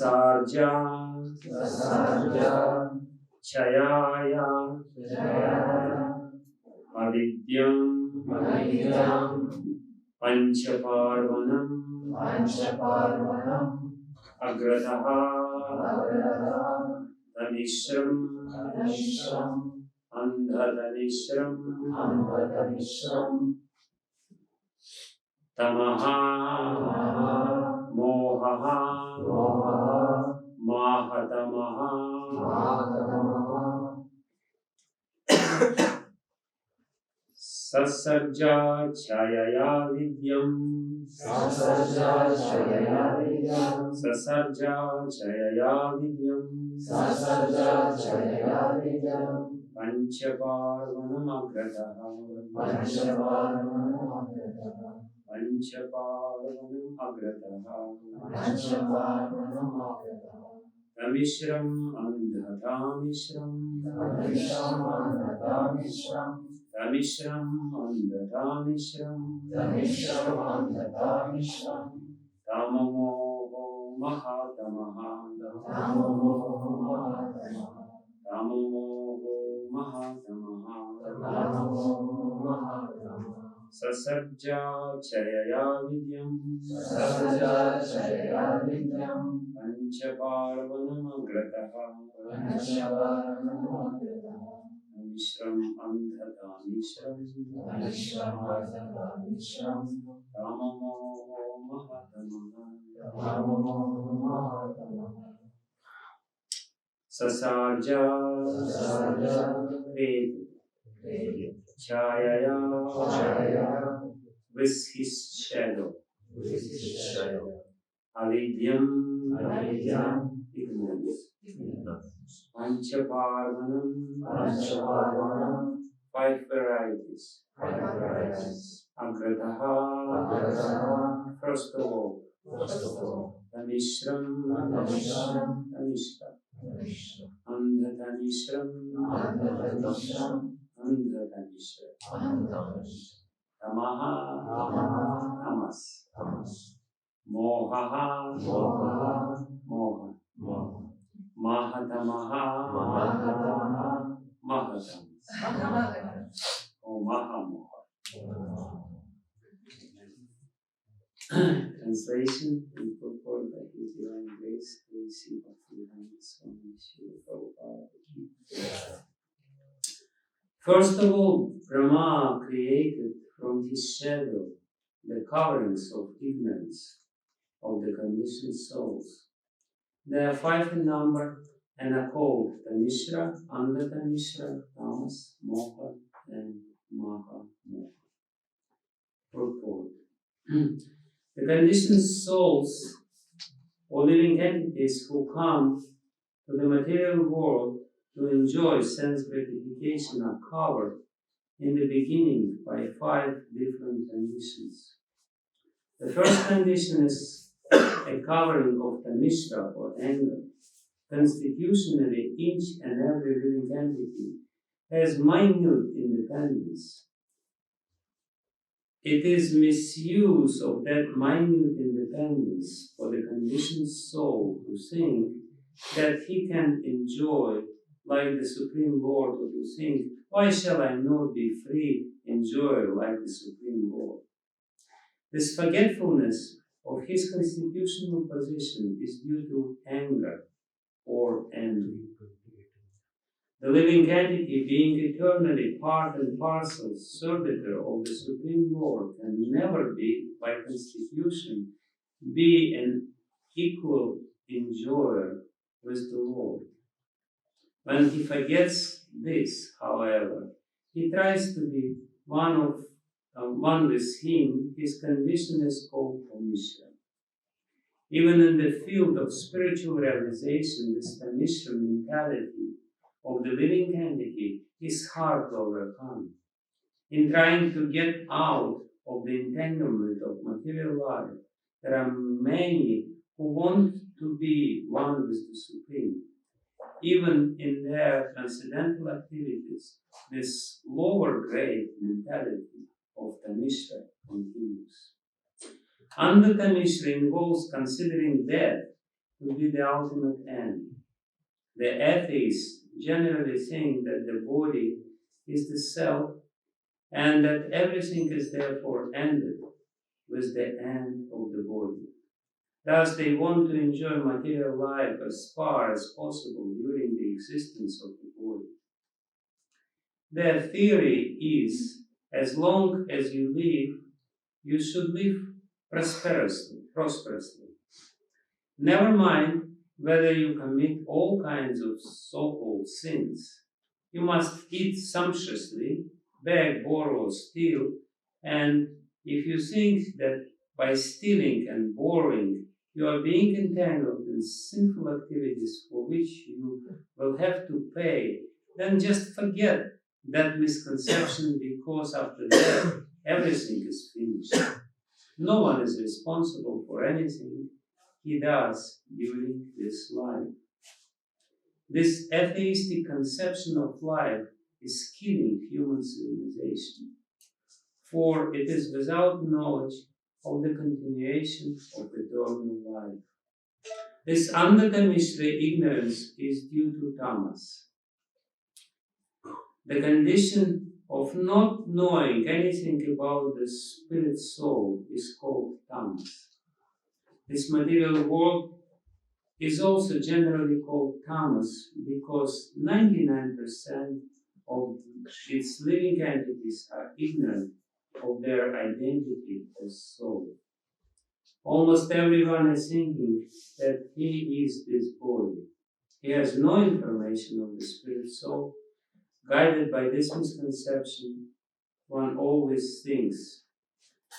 Sasarja Chayaya Avidyam Panchaparvanam Agrataha Tanishram Andhatanishram Tamaha Mohaha Mahatamaha Sasarja Chayaya Vidyam Sasarja Chayaya Vidyam Panchaparvanam Agrataha Panchaparvanam Agrataha Tamishram Andhatamishram Tamishram Andhatamishram Tamamoho Mahatamaha Tamamoho Mahatamaha Sasarja Chayaya Vidyam Panchaparvanam Agrataha Tamishram Andhatamishram Tamamoho Mahatamaha Sasarja Chayaya with his shadow. Avidyam ignorance. Panchaparvanam 5 varieties. Agrataha first of all. Tamishram Tamishra. Andhatamishram Andhatamishra. Tamaha Tamas. Mohaha Moha. Mahatamaha Mahatamas. Or Mahamoha. Translation and purport by His Divine Grace, A.C. Bhakti Swami Srila Prabhupada. First of all, Brahma created from his shadow the coverings of ignorance of the conditioned souls. There are 5 in number and are called Tamishra, Andhatamishra, Tamas, Moha, and Maha Moha. Purport. The conditioned souls or living entities who come to the material world to enjoy sense gratification are covered in the beginning by 5 different conditions. The first condition is a covering of Tamishra or anger. Constitutionally, each and every living entity has minute independence. It is misuse of that minute independence for the conditioned soul to think that he can enjoy like the Supreme Lord, or to think, why shall I not be free enjoyer like the Supreme Lord? This forgetfulness of his constitutional position is due to anger or envy. The living entity, being eternally part and parcel servitor of the Supreme Lord, can never be, by constitution, be an equal enjoyer with the Lord. When he forgets this, however, he tries to be one with him. His condition is called Tamishra. Even in the field of spiritual realization, this Tamishra mentality of the living entity is hard to overcome. In trying to get out of the entanglement of material life, there are many who want to be one with the Supreme. Even in their transcendental activities, this lower grade mentality of Tamishra continues. Andhatamishra involves considering death to be the ultimate end. The atheists generally think that the body is the self and that everything is therefore ended with the end of the body. Thus, they want to enjoy material life as far as possible during the existence of the body. Their theory is, as long as you live, you should live prosperously. Never mind whether you commit all kinds of so-called sins. You must eat sumptuously, beg, borrow, steal, and if you think that by stealing and borrowing you are being entangled in sinful activities for which you will have to pay, then just forget that misconception, because after that everything is finished. No one is responsible for anything he does during this life. This atheistic conception of life is killing human civilization, for it is without knowledge of the continuation of eternal life. This Andata-Mishra ignorance is due to tamas. The condition of not knowing anything about the spirit soul is called tamas. This material world is also generally called tamas because 99% of its living entities are ignorant of their identity as soul. Almost everyone is thinking that he is this body. He has no information of the spirit soul. Guided by this misconception, one always thinks,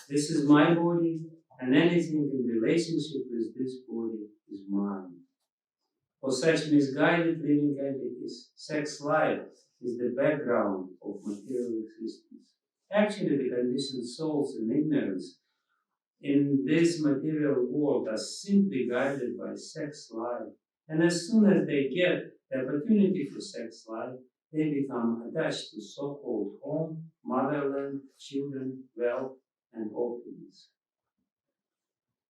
this is my body, and anything in relationship with this body is mine. For such misguided living entities, sex life is the background of material existence. Actually, the conditioned souls in ignorance in this material world are simply guided by sex life. And as soon as they get the opportunity for sex life, they become attached to so-called home, motherland, children, wealth, and opulence.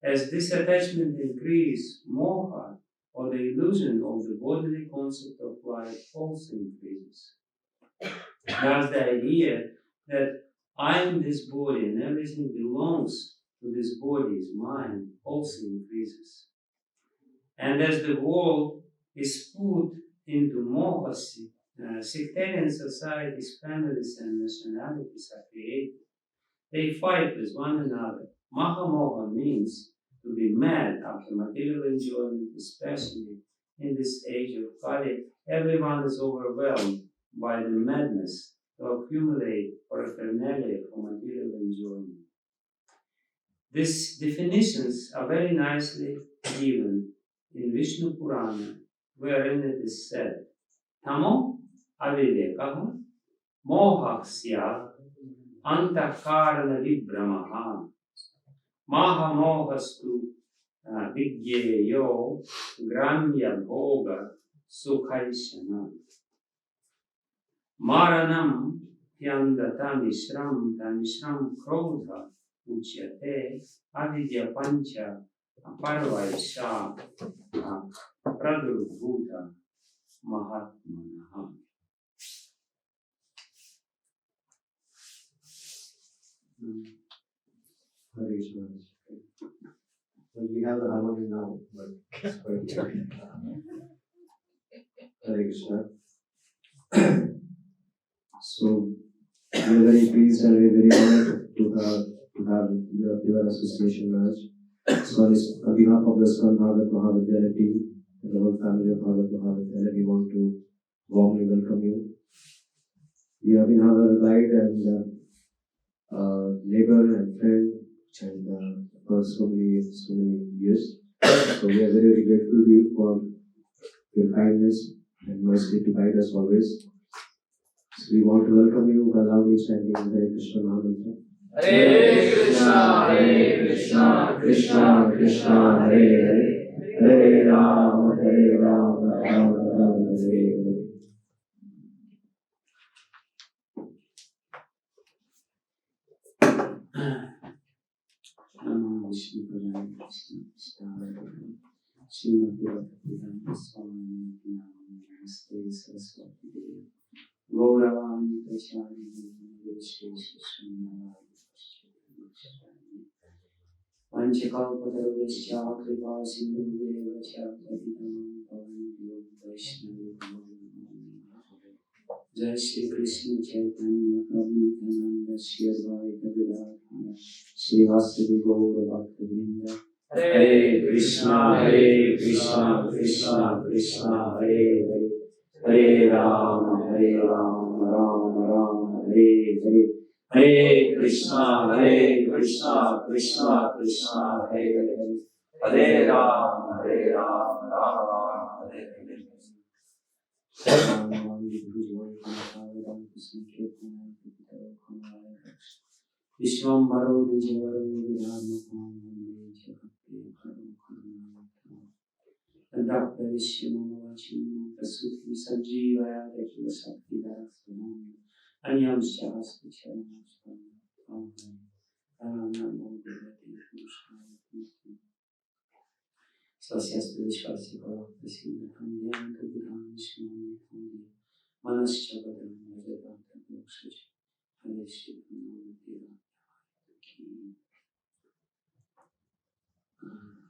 As this attachment increases, moha, or the illusion of the bodily concept of life, also increases. Thus, the idea that I am this body and everything belongs to this body is mine also increases. And as the world is put into moha, sectarian societies, families, and nationalities are created. They fight with one another. Mahamoha means to be mad after material enjoyment, especially in this age of Kali. Everyone is overwhelmed by the madness to accumulate paraphernalia for material enjoyment. These definitions are very nicely given in Vishnu Purana, wherein it is said, Tamo avivekaha mohaksya antakarana vibhramaha mahamohastu vigyeyo gramya bhoga sukhaishana maranam hyandata mishram tamishram krodha uchyate avidya pancha parvaisha pradurbhuta mahatmanaha. Hare Krishna. Well, we have the harmony now, but it's quite Hare Krishna. So we are very pleased and very honored to have your association, Maharaj. So on behalf of the Skan Bhagat Mahavidyalaya team and the whole family of Bhagat Mahavidyalaya, we want to warmly welcome you. We have been our guide and neighbor and friend and for so many years. So we are very, very grateful to you for your kindness and mercy to guide us always. So we want to welcome you by loudly chanting Hare Krishna Mahamantra. Hare Krishna, Hare Krishna, Krishna Krishna, Hare Hare, Hare Rama, Rama Rama, Hare Hare. Srimati Bhakti Swami Namaste Saraswati Devi Gauravani Prachari Vishesha Srimati Vanchakalpatarvishya Kripa Sindhu Cha Patitam Pavanibhyo Vaishnava Jai Shri Krishna Chaitanya Prabhu Nityananda Shri Advaita Gadadhara Shri Vasudeva Gaura Bhakta Vrinda Hare Krishna Krishna Krishna Hare Hare Hare Rama Rama Rama Hare Hare Hare Krishna Krishna Krishna Hare Hare Hare Rama Rama Rama Hare Hare Vishwambaro Vijayaro Vidharmakam Adaptavishyamavachim Prasutim Sajivaya Dekila Saktidasanam Anyam Shastra Charanastam Aranam Bhagavati Purushaya Svasyastra Vishwasya Bhavakta Siddham Yanta Buddham Vishwami Kundi Manaschabadam Vajadanta Mokshaja Hare Shri Namadev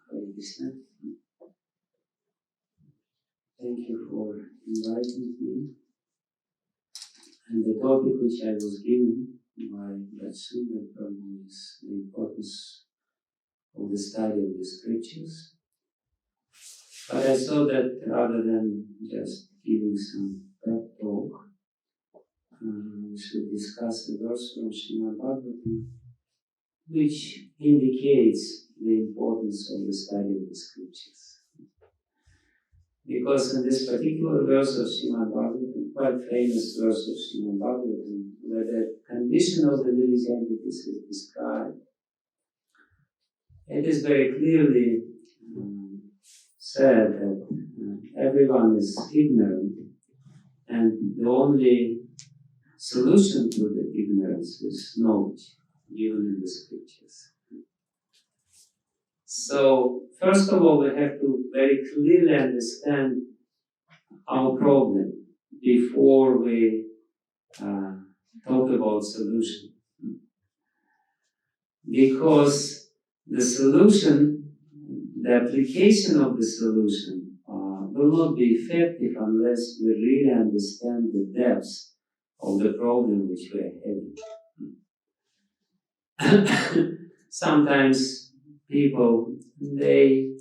Hare Krishna. Thank you for inviting me. And the topic which I was given by Sundar Prabhu is the importance of the study of the scriptures. But I saw that rather than just giving some pep talk, we should discuss a verse from Srimad Bhagavatam which indicates the importance of the study of the scriptures. Because in this particular verse of Srimad Bhagavatam, quite famous verse of Srimad Bhagavatam, where the condition of the living entities is described, it is very clearly said that everyone is ignorant, and the only solution to the ignorance is knowledge given in the scriptures. So, first of all, we have to very clearly understand our problem before we talk about solution. Because the solution, the application of the solution will not be effective unless we really understand the depths of the problem which we are having. Sometimes people, they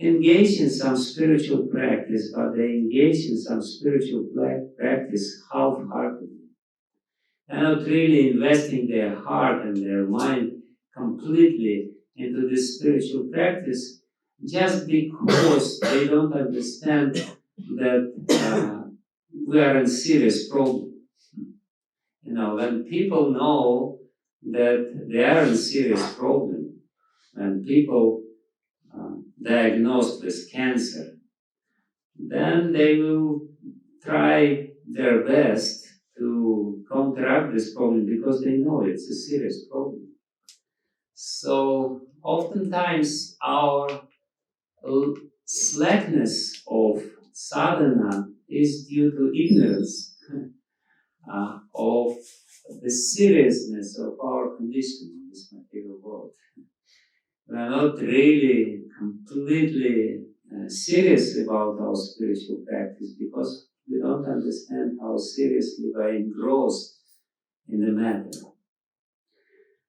engage in some spiritual practice, but they engage in some spiritual practice half-heartedly. They're not really investing their heart and their mind completely into this spiritual practice just because they don't understand that we are in serious problem. When people know that they are in serious problem, when people diagnosed with cancer, then they will try their best to counteract this problem because they know it's a serious problem. So oftentimes our slackness of sadhana is due to ignorance of the seriousness of our condition in this material world. We are not really completely serious about our spiritual practice because we don't understand how seriously we are engrossed in the matter.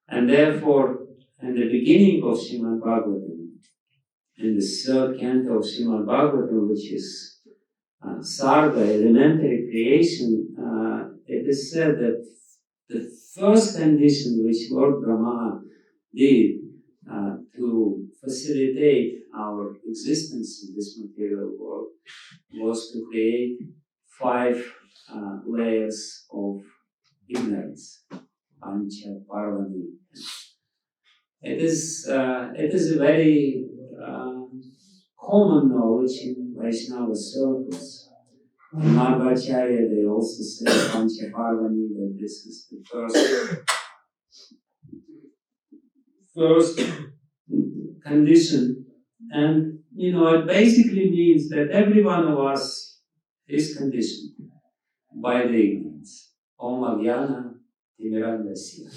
And therefore, in the beginning of Srimad Bhagavatam, in the third canto of Srimad Bhagavatam, which is Sarga, elementary creation, it is said that the first condition which Lord Brahma did to facilitate our existence in this material world was to create 5 layers of ignorance, Pancha Parvani. It is a very common knowledge in Vaishnava circles. In Madhvacharya, they also say Pancha Parvani, that this is the first condition, and it basically means that every one of us is conditioned by the ignorance. Om Agyana Timirandasya.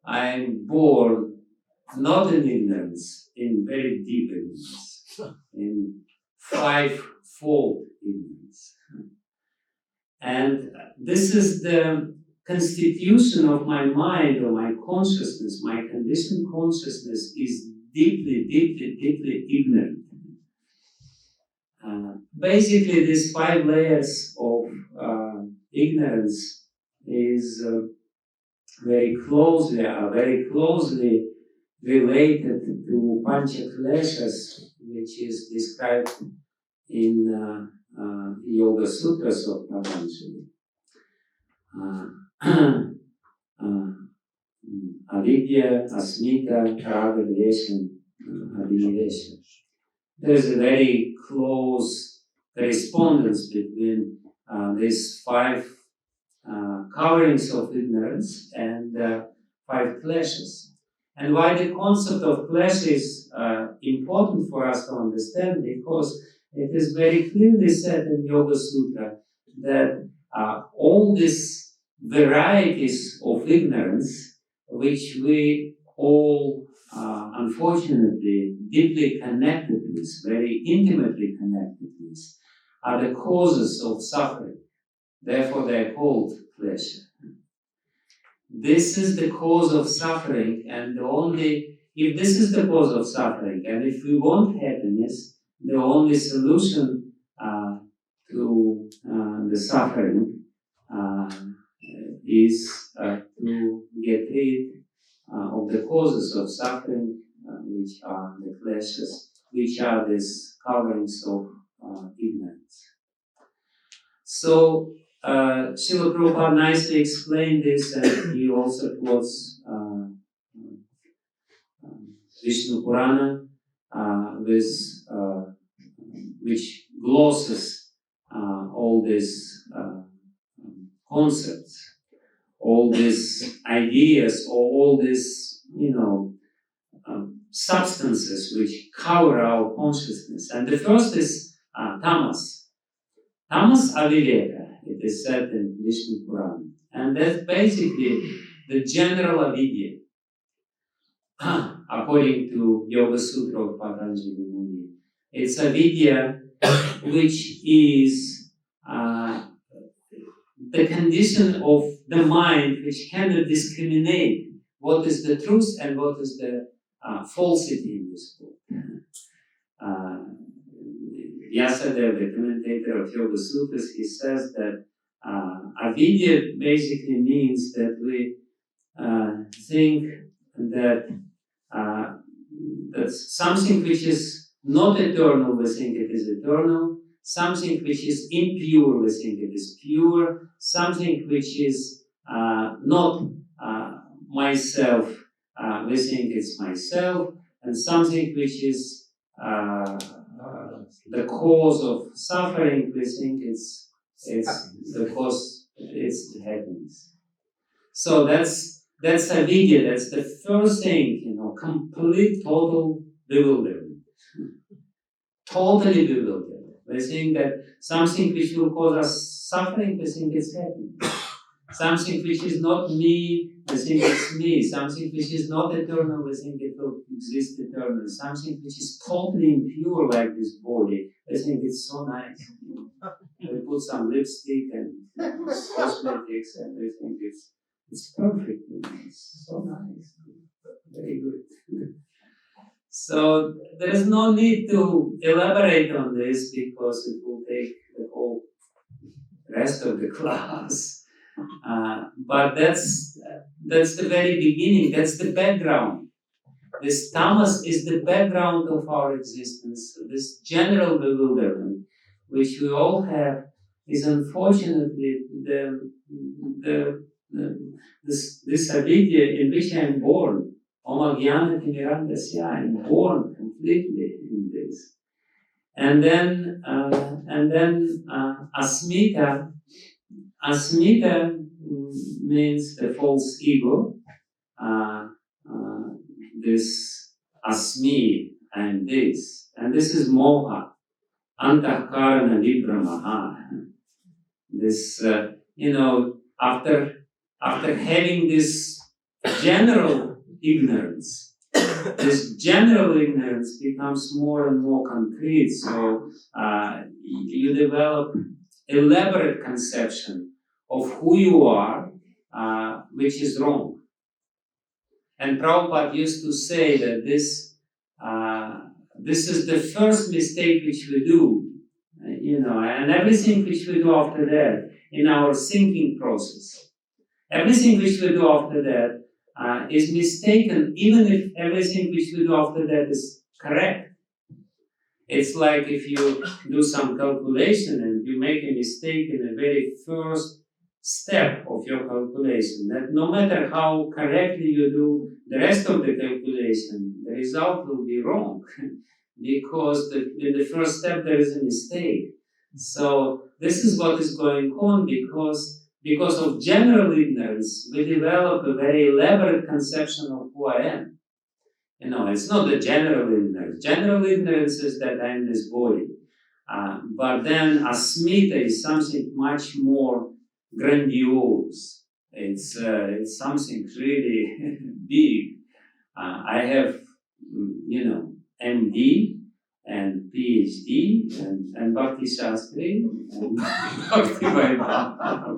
I am born not in ignorance, in very deep ignorance, in five-fold ignorance. And this is the constitution of my mind or my consciousness. My conditioned consciousness is deeply, deeply, deeply ignorant. Basically, these 5 layers of ignorance is very closely related to Pancha Kleshas, which is described in Yoga Sutras of Patanjali. Avidya, Asmita, Raga, Dvesha, Abhinivesha. There's a very close correspondence between these 5 coverings of ignorance and 5 clashes. And why the concept of clash is important for us to understand, because it is very clearly said in Yoga Sutra that all these varieties of ignorance, which we all unfortunately deeply connected with, very intimately connected with, are the causes of suffering. Therefore, they are called pleasure. This is the cause of suffering, and if this is the cause of suffering, and if we want happiness, the only solution to the suffering is to get rid of the causes of suffering, which are the pleasures, which are these coverings of ignorance. So, Srila Prabhupada nicely explained this, and he also quotes Vishnu Purana, which glosses all these concepts, all these ideas, or all these, substances which cover our consciousness. And the first is tamas. Tamas aviveka, it is said in Vishnu Purana. And that's basically the general avidya, according to Yoga Sutra of Patanjali Muni. It's avidya which is the condition of the mind which cannot discriminate what is the truth and what is the falsity in this world. Vyasadeva, the commentator of Yoga Sutras, he says that avidya basically means that we think that that's something which is not eternal, we think it is eternal. Something which is impure, we think it is pure. Something which is not myself, we think it's myself. And something which is the cause of suffering, we think it's the cause, it's happiness. So that's avidya, that's the first thing, complete, total bewilderment. Totally bewildered. We think that something which will cause us suffering, we think it's happiness. Something which is not me, we think it's me. Something which is not eternal, we think it will exist eternally. Something which is totally impure, like this body, we think it's so nice. We put some lipstick and cosmetics, and we think it's perfect. It's so nice. Very good. So there is no need to elaborate on this because it will take the whole rest of the class. But that's the very beginning. That's the background. This tamas is the background of our existence. This general bewilderment, which we all have, is unfortunately this avidya in which I am born. Om Agyana Timirandasya, I'm born completely in this. And then Asmita. Asmita means the false ego. This Asmi, I am this. And this is moha, antahkarana vibramaha. This, after having this general ignorance, this general ignorance becomes more and more concrete. So you develop elaborate conception of who you are, which is wrong. And Prabhupada used to say that this is the first mistake which we do, and everything which we do after that in our thinking process. Everything which we do after that is mistaken, even if everything which we do after that is correct. It's like if you do some calculation and you make a mistake in the very first step of your calculation, that no matter how correctly you do the rest of the calculation, the result will be wrong because in the first step there is a mistake. So this is what is going on because of general ignorance, we develop a very elaborate conception of who I am. It's not the general ignorance. General ignorance is that I am this body. But then asmita is something much more grandiose. It's something really big. I have, MD and PhD and Bhakti Shastri and Bhakti Vaibhav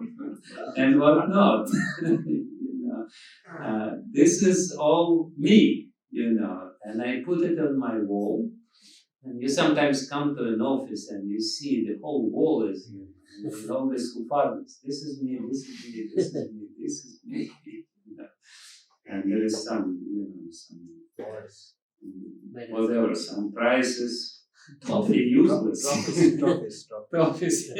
and whatnot. This is all me. And I put it on my wall. And you sometimes come to an office and you see the whole wall is with all these upadas. This is me, this is me, this is me, this is me. And there is some whatever, some prizes, totally useless. Trophies.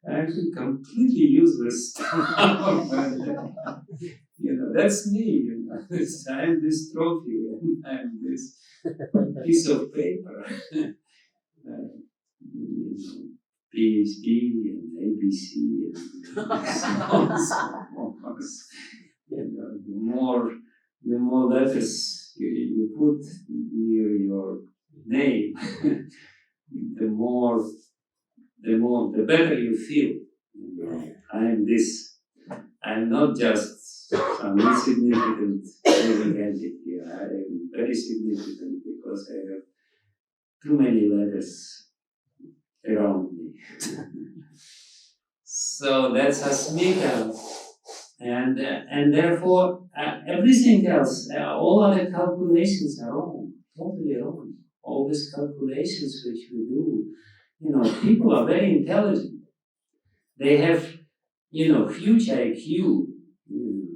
Actually, completely useless. That's me. I am this trophy, and I am this piece of paper. PhD and ABC and the more letters you put near your name, the better you feel. I am this. I am not just some insignificant living entity. I am very significant because I have too many letters around me. So that's asmita. And therefore, everything else, all other calculations are wrong, totally wrong. All these calculations which we do, people are very intelligent. They have, huge IQ.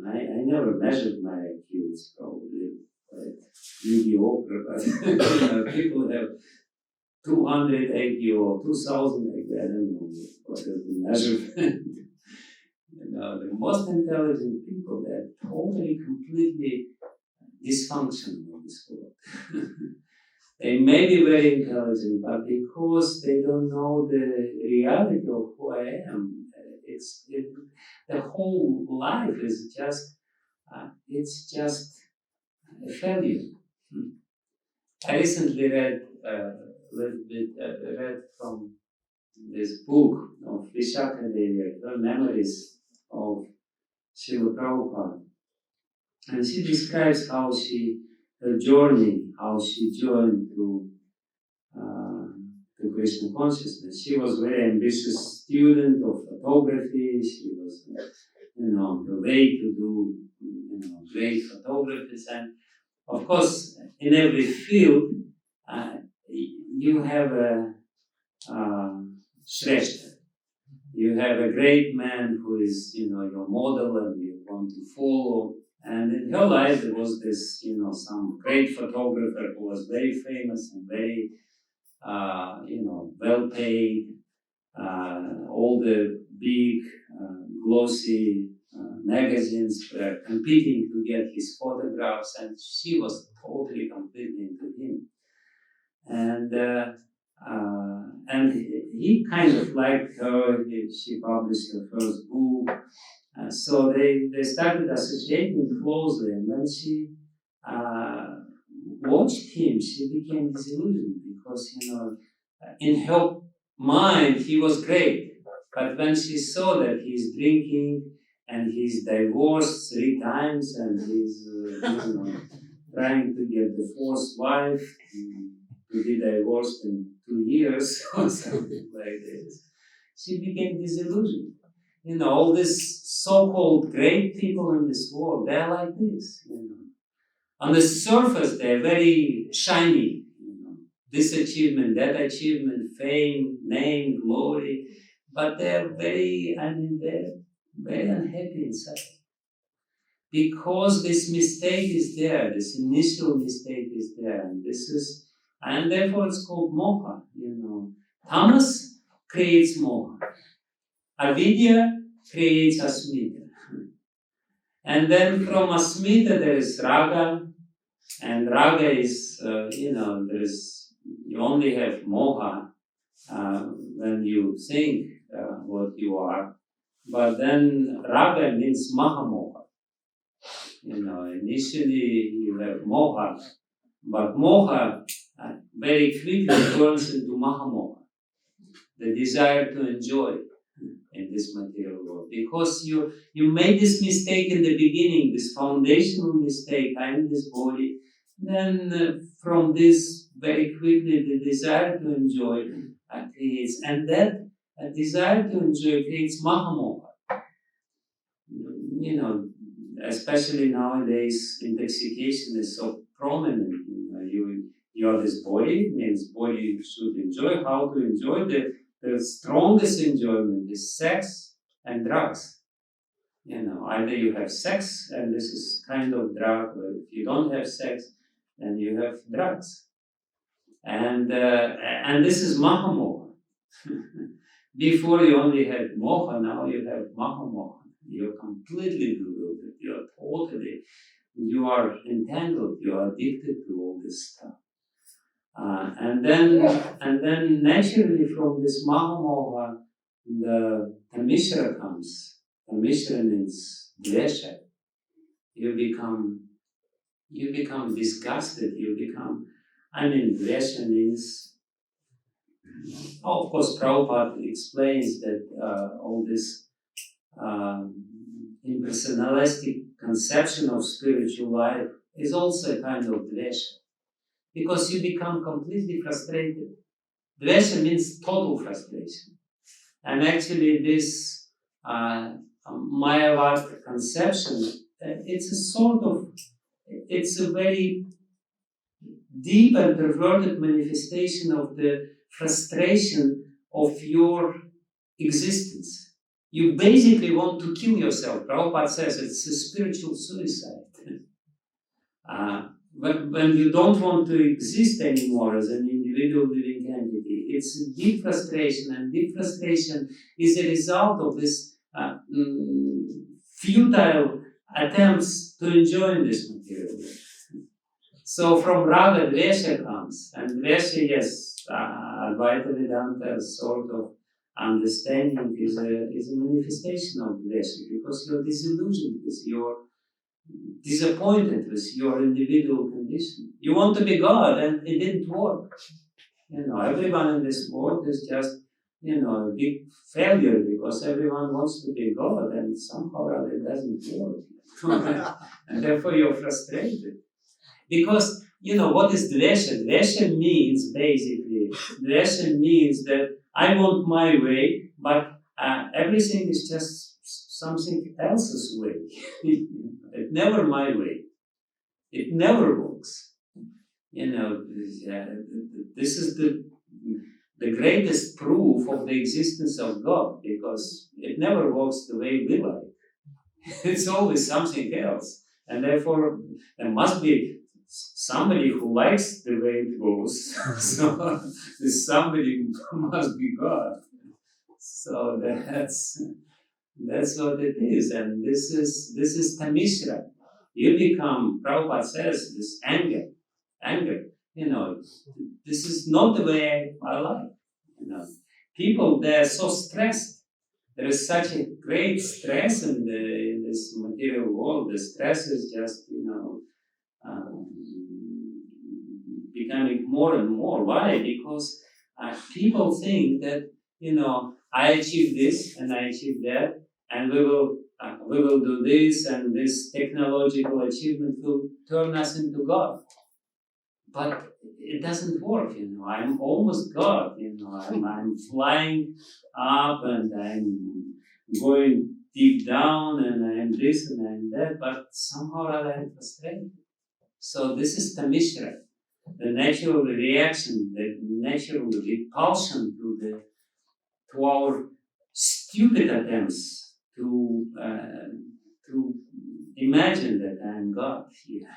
I never measured my IQ. It's probably quite mediocre, but people have 200 IQ or 2,000 IQ. I don't know what is the measurement. The most intelligent people, they're totally, completely dysfunctional in this world. They may be very intelligent, but because they don't know the reality of who I am, the whole life is just, it's just a failure. I recently read from this book of Vishaka Devi, Her Memories of Srila Prabhupada. And she describes how her journey, how she joined to Krishna consciousness. She was a very ambitious student of photography. She was, on the way to do, great photographies. And of course, in every field, you have a Shrestha. You have a great man who is, your model and you want to follow. And in her life, there was this, some great photographer who was very famous and very, well paid. All the big, glossy magazines were competing to get his photographs, and she was totally, completely into him. And he kind of liked her. She published her first book. So they started associating closely. And when she watched him, she became disillusioned because, in her mind, he was great. But when she saw that he's drinking and he's divorced 3 times and he's trying to get the 4th wife to be divorced in 2 years or something like this, she became disillusioned. All these so-called great people in this world, they're like this. On the surface, they're very shiny. This achievement, that achievement, fame, name, glory, but they're they're very unhappy inside. Because this mistake is there, this initial mistake is there, and therefore it's called moha. Tamas creates moha. Avidya creates asmita. And then from asmita there is raga, and raga is, you only have moha when you think what you are, but then raga means mahamoha. Initially you have moha, but moha very quickly turns into mahamoha, the desire to enjoy in this material world. Because you made this mistake in the beginning, this foundational mistake, I'm this body, then from this very quickly the desire to enjoy creates, and that desire to enjoy creates mahamoha. Especially nowadays, intoxication is so prominent. You are this body, means body should enjoy. How to enjoy? The strongest enjoyment is sex and drugs. Either you have sex, and this is kind of drug, or if you don't have sex, then you have drugs. And this is mahamoha. Before you only had moha, now you have mahamoha. You're completely bewildered. You are entangled. You are addicted to all this stuff. And then naturally from this mahamoha, the tamishra comes. Tamishra means dvesha. You become disgusted. Dvesha means, of course, Prabhupada explains that all this impersonalistic conception of spiritual life is also a kind of dvesha, because you become completely frustrated. Dvesha means total frustration. And actually this Mayavad conception, it's a very deep and perverted manifestation of the frustration of your existence. You basically want to kill yourself. Prabhupada says it's a spiritual suicide. When you don't want to exist anymore as an individual living entity, it's a deep frustration, and deep frustration is a result of this futile attempts to enjoy this material world. So from raga, dvesha comes, and dvesha, yes, Advaita Vedanta's sort of understanding is a manifestation of dvesha, because you're disillusioned with your disappointed with your individual condition. You want to be God, and it didn't work. Everyone in this world is just, a big failure, because everyone wants to be God, and somehow or other it doesn't work. And therefore you're frustrated. Because, what is dvesha? Dvesha means that I want my way, but everything is just something else's way. It's never my way. It never works. This is the greatest proof of the existence of God, because it never works the way we like. It's always something else. And therefore, there must be somebody who likes the way it goes. So this somebody must be God. So that's what it is. And this is tamishra. You become, Prabhupada says, this anger. This is not the way I like. People, they're so stressed. There is such a great stress in this material world. The stress is just, becoming more and more. Why? Because people think that, I achieved this and I achieved that, and we will do this, and this technological achievement will turn us into God. But it doesn't work, I'm almost God, I'm flying up and I'm going deep down and I'm this and I'm that, but somehow I'm frustrated. So this is the Mishra, the natural reaction, the natural repulsion to our stupid attempts to imagine that I am God here.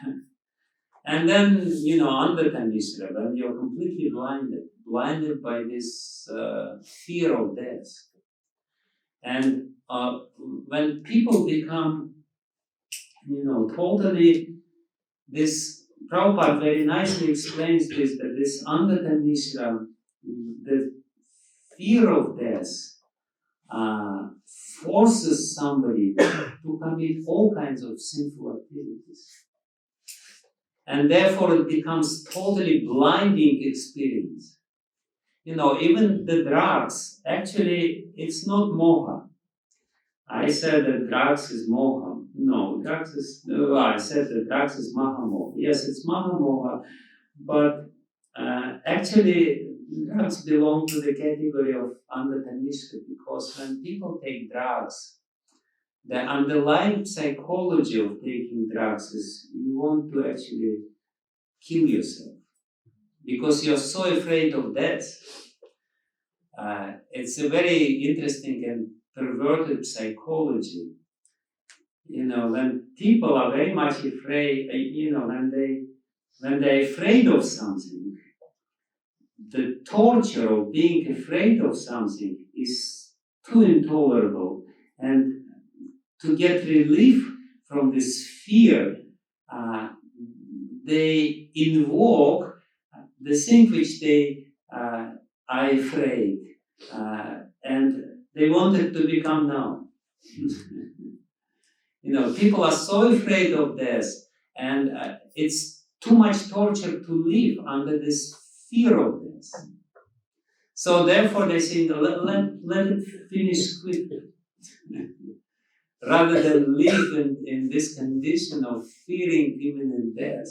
And then, under the Mishra, when you're completely blinded by this fear of death. And when people become, totally, this Prabhupada very nicely explains this, that this under the Mishra, the fear of death forces somebody to commit all kinds of sinful activities. And therefore it becomes totally blinding experience. Even the drugs, actually, it's not moha. I said that drugs is moha. No, I said that drugs is mahamoha. Yes, it's mahamoha, but actually, drugs belong to the category of andatanishka, because when people take drugs, the underlying psychology of taking drugs is you want to actually kill yourself because you're so afraid of death. It's a very interesting and perverted psychology. When people are very much afraid, when they're afraid of something, the torture of being afraid of something is too intolerable. And to get relief from this fear, they invoke the thing which they are afraid, and they want it to become now. People are so afraid of death, and it's too much torture to live under this fear of death. So therefore they say, let it finish quickly. Rather than live in this condition of fearing imminent death.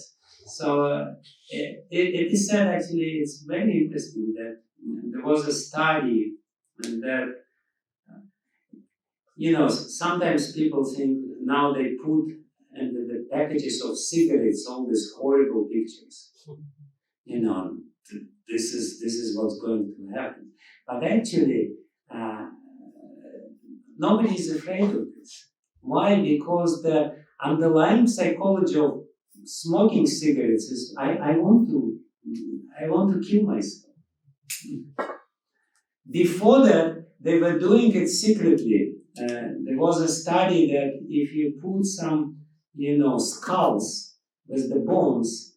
So it is said, actually, it's very interesting that there was a study that, sometimes people think now they put into the packages of cigarettes all these horrible pictures. This is what's going to happen. But actually, nobody is afraid of this. Why? Because the underlying psychology of smoking cigarettes is I want to kill myself. Before that, they were doing it secretly. There was a study that if you put some, skulls with the bones,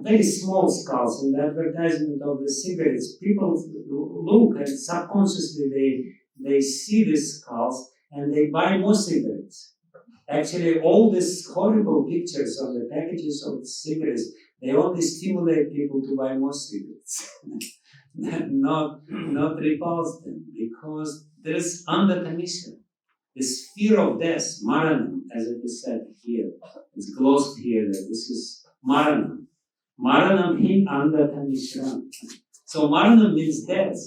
very small skulls in the advertisement of the cigarettes, people look and subconsciously they see these skulls and they buy more cigarettes. Actually, all these horrible pictures on the packages of cigarettes, they only stimulate people to buy more cigarettes, not repulse them, because there is under the mission this fear of death, maranam, as it is said here. It's glossed here that this is maranam. Maranam hi under the mission. So maranam means death.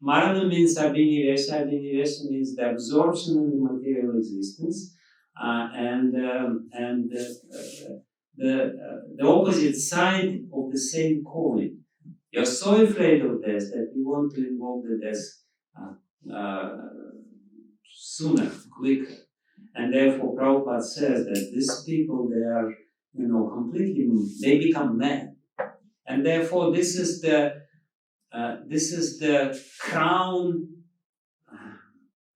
Marana means abhinivesha. Abhinivesha means the absorption in the material existence, and the opposite side of the same coin. You're so afraid of death that you want to invoke the death sooner, quicker. And therefore Prabhupada says that these people, they are, they become mad. And therefore this is the crown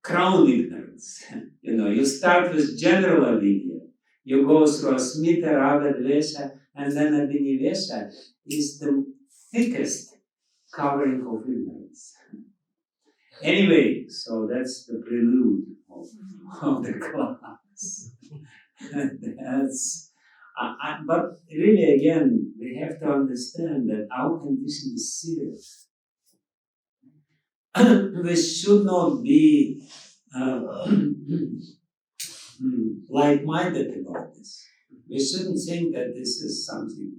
ignorance. You start with general avidya. You go through asmita, raga, dvesha, and then abhinivesha is the thickest covering of ignorance. Anyway, so that's the prelude of the class. That's But really, again, we have to understand that our condition is serious. We should not be like-minded about this. We shouldn't think that this is something,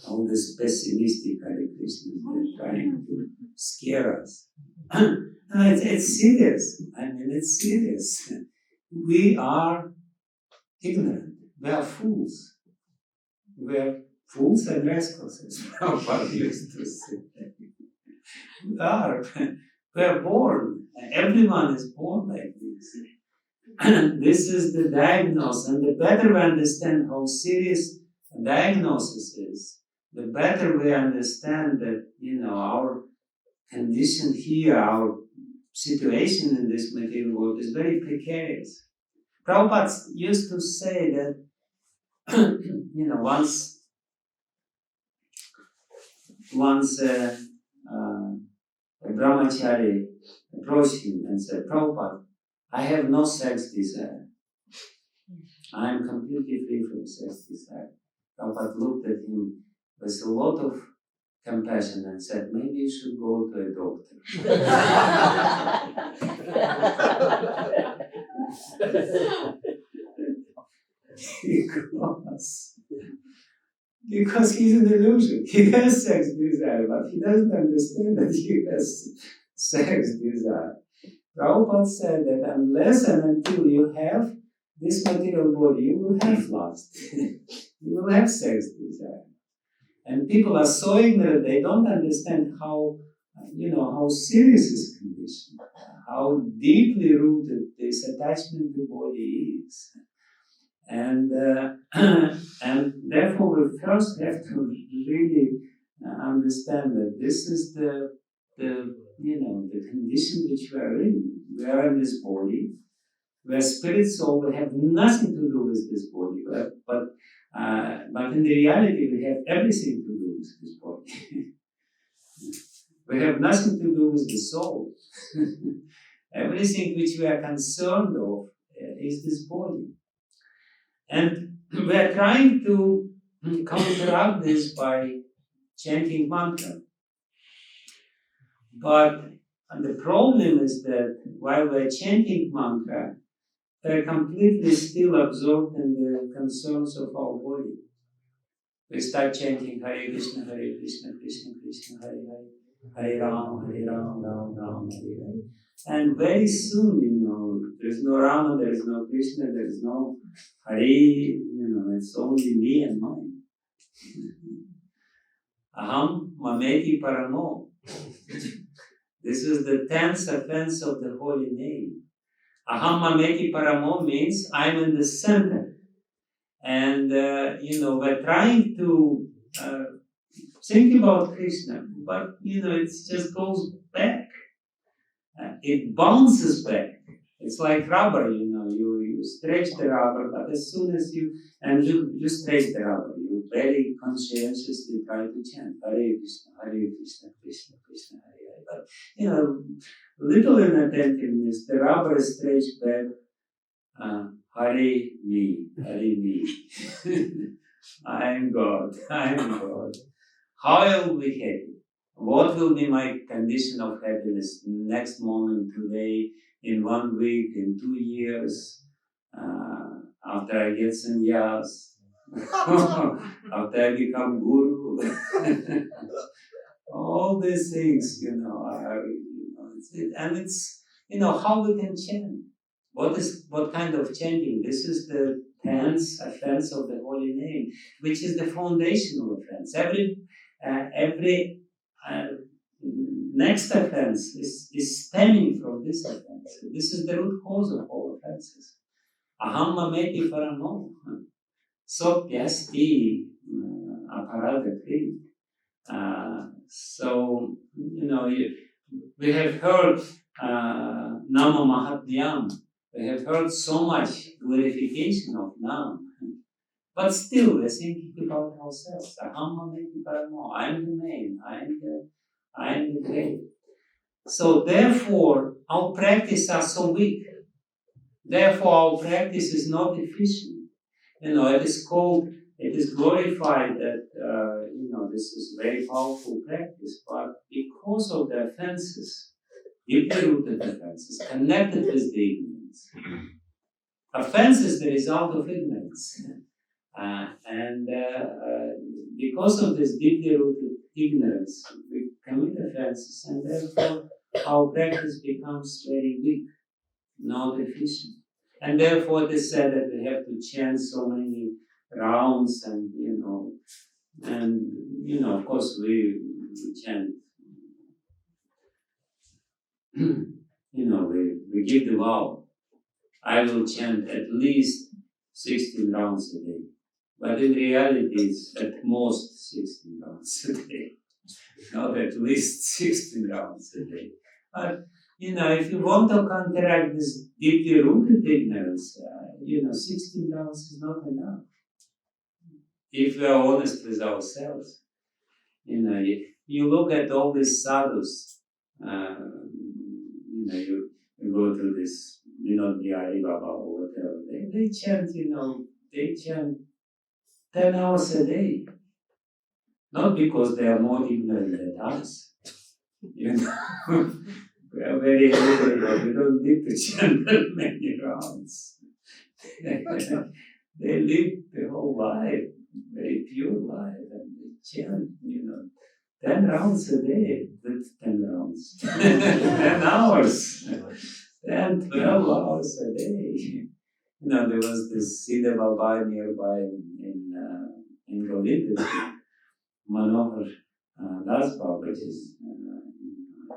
all this pessimistic Hare Krishna is trying to scare us. No, it's serious. It's serious. We are ignorant. We are fools. We are fools and rascals, as Prabhupada used to say. We are born. Everyone is born like this. This is the diagnosis, and the better we understand how serious a diagnosis is, the better we understand that, our condition here, our situation in this material world is very precarious. Prabhupada used to say that, once a brahmachari approached him and said, Prabhupada, I have no sex desire. I am completely free from sex desire. Prabhupada looked at him with a lot of compassion and said, maybe you should go to a doctor. Because he's an illusion. He has sex desire, but he doesn't understand that he has sex desire. Prabhupada said that unless and until you have this material body, you will have lust. You will have sex desire. And people are so ignorant, they don't understand how serious this condition, how deeply rooted this attachment to body is. And therefore we first have to really understand that this is the condition which we are in. We are in this body. We are spirit soul. We have nothing to do with this body. But in the reality, we have everything to do with this body. We have nothing to do with the soul. Everything which we are concerned of is this body. And we are trying to counteract this by chanting mantra. But the problem is that while we are chanting mantra, we are completely still absorbed in the concerns of our body. We start chanting Hare Krishna, Krishna Krishna, Hare Hare, Hare Ram, Ram Ram, Hare Hare. And very soon, there is no Rama, there is no Krishna, there is no Hare, it's only me and mine. Aham mameti paramo. This is the 10th offense of the holy name. Aham mameti paramo means I'm in the center. And, we're trying to think about Krishna, but, it just goes back. It bounces back. It's like rubber, you stretch the rubber, but as soon as you stretch the rubber, you very conscientiously try to chant Hare Krishna, Krishna Krishna, Hare Hare. But, little inattentiveness, the rubber is stretched back, Hare me. I am God. How I will be happy? What will be my condition of happiness next moment, today, in 1 week, in 2 years, after I get sannyas, after I become guru? All these things, are, and it's, how we can chant. What kind of chanting? This is the 10th offense of the holy name, which is the foundational offense. Every next offense is stemming from this offense. This is the root cause of all offenses. Aham mameti paramo. Sopyasti aparada krit. So, we have heard Nama Mahatmyam. We have heard so much glorification of Nam. But still, we're thinking about ourselves. Aham mameti paramo. I am the main. I am the great. So therefore, our practice are so weak. Therefore, our practice is not efficient. it is called, it is glorified that, this is very powerful practice, but because of the offenses, deeply rooted offenses, connected with the ignorance. Offense is the result of ignorance. Because of this deeply rooted ignorance, we commit offenses, and therefore our practice becomes very weak, not efficient. And therefore it is said that we have to chant so many rounds, and of course we chant, we give the vow, I will chant at least 16 rounds a day. But in reality, it's at most 16 rounds a day, not at least 16 rounds a day. But, if you want to counteract this deeply rooted ignorance, 16 rounds is not enough. If we are honest with ourselves, you look at all these sadhus, you go to this, Bihari Baba or whatever, they chant, they chant 10 hours a day. Not because they are more ignorant than us. We are very educated, we don't need to chant that many rounds. They live the whole life, very pure life, and they chant, 10 rounds a day. That's 10 rounds. 10 hours. 10, 12 hours a day. There was this Siddha Baba nearby in Govinda, Manohar Das Baba,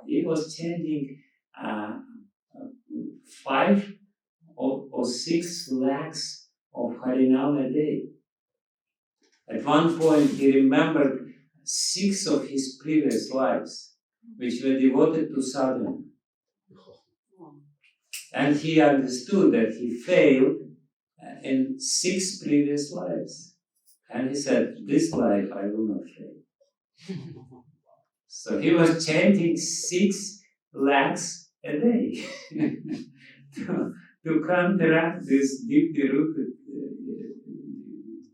he was chanting 5 or 6 lakhs of Harinam a day. At one point, he remembered 6 of his previous lives, which were devoted to sadhana. And he understood that he failed in 6 previous lives. And he said, this life I will not fail. So he was chanting 6 lakhs a day to counteract this deeply rooted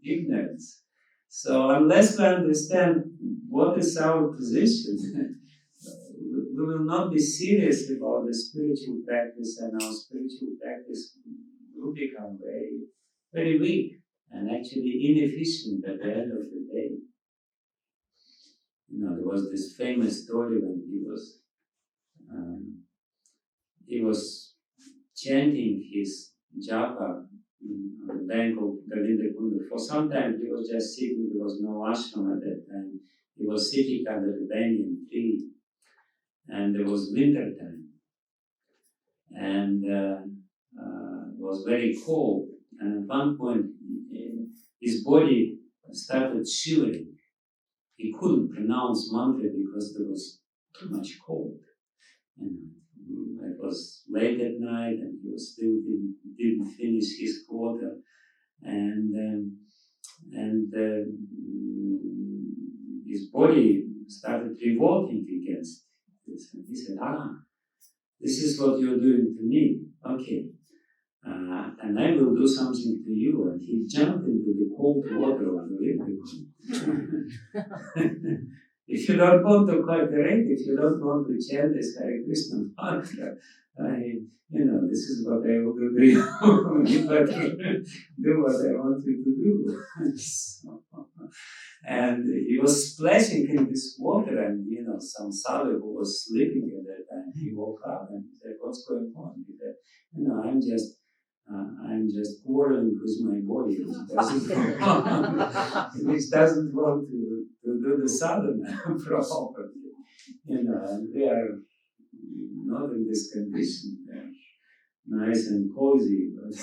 ignorance. So unless we understand what is our position, we will not be serious about the spiritual practice, and our spiritual practice will become very, very weak and actually inefficient at the end of the day. There was this famous story when he was chanting his japa on the bank of Govinda Kunda. For some time he was just sitting, there was no ashram at that time. He was sitting under the banyan tree, and there was winter time, and it was very cold, and at one point his body started shivering. He couldn't pronounce mantra because there was too much cold. It was late at night, and he was still didn't finish his quota, and his body started revolting against this. And he said, this is what you're doing to me. Okay. And I will do something to you. And he jumped into the cold water of the river. If you don't want to cooperate, if you don't want to chant this Hare Krishna mantra, this is what I will do to you. You better do what I want you to do. And he was splashing in this water, and some sadhu who was sleeping at that time, he woke up and he said, what's going on? He said, I'm just quarreling with my body, which doesn't want to do the sadhana properly. And we are not in this condition. They're nice and cozy. But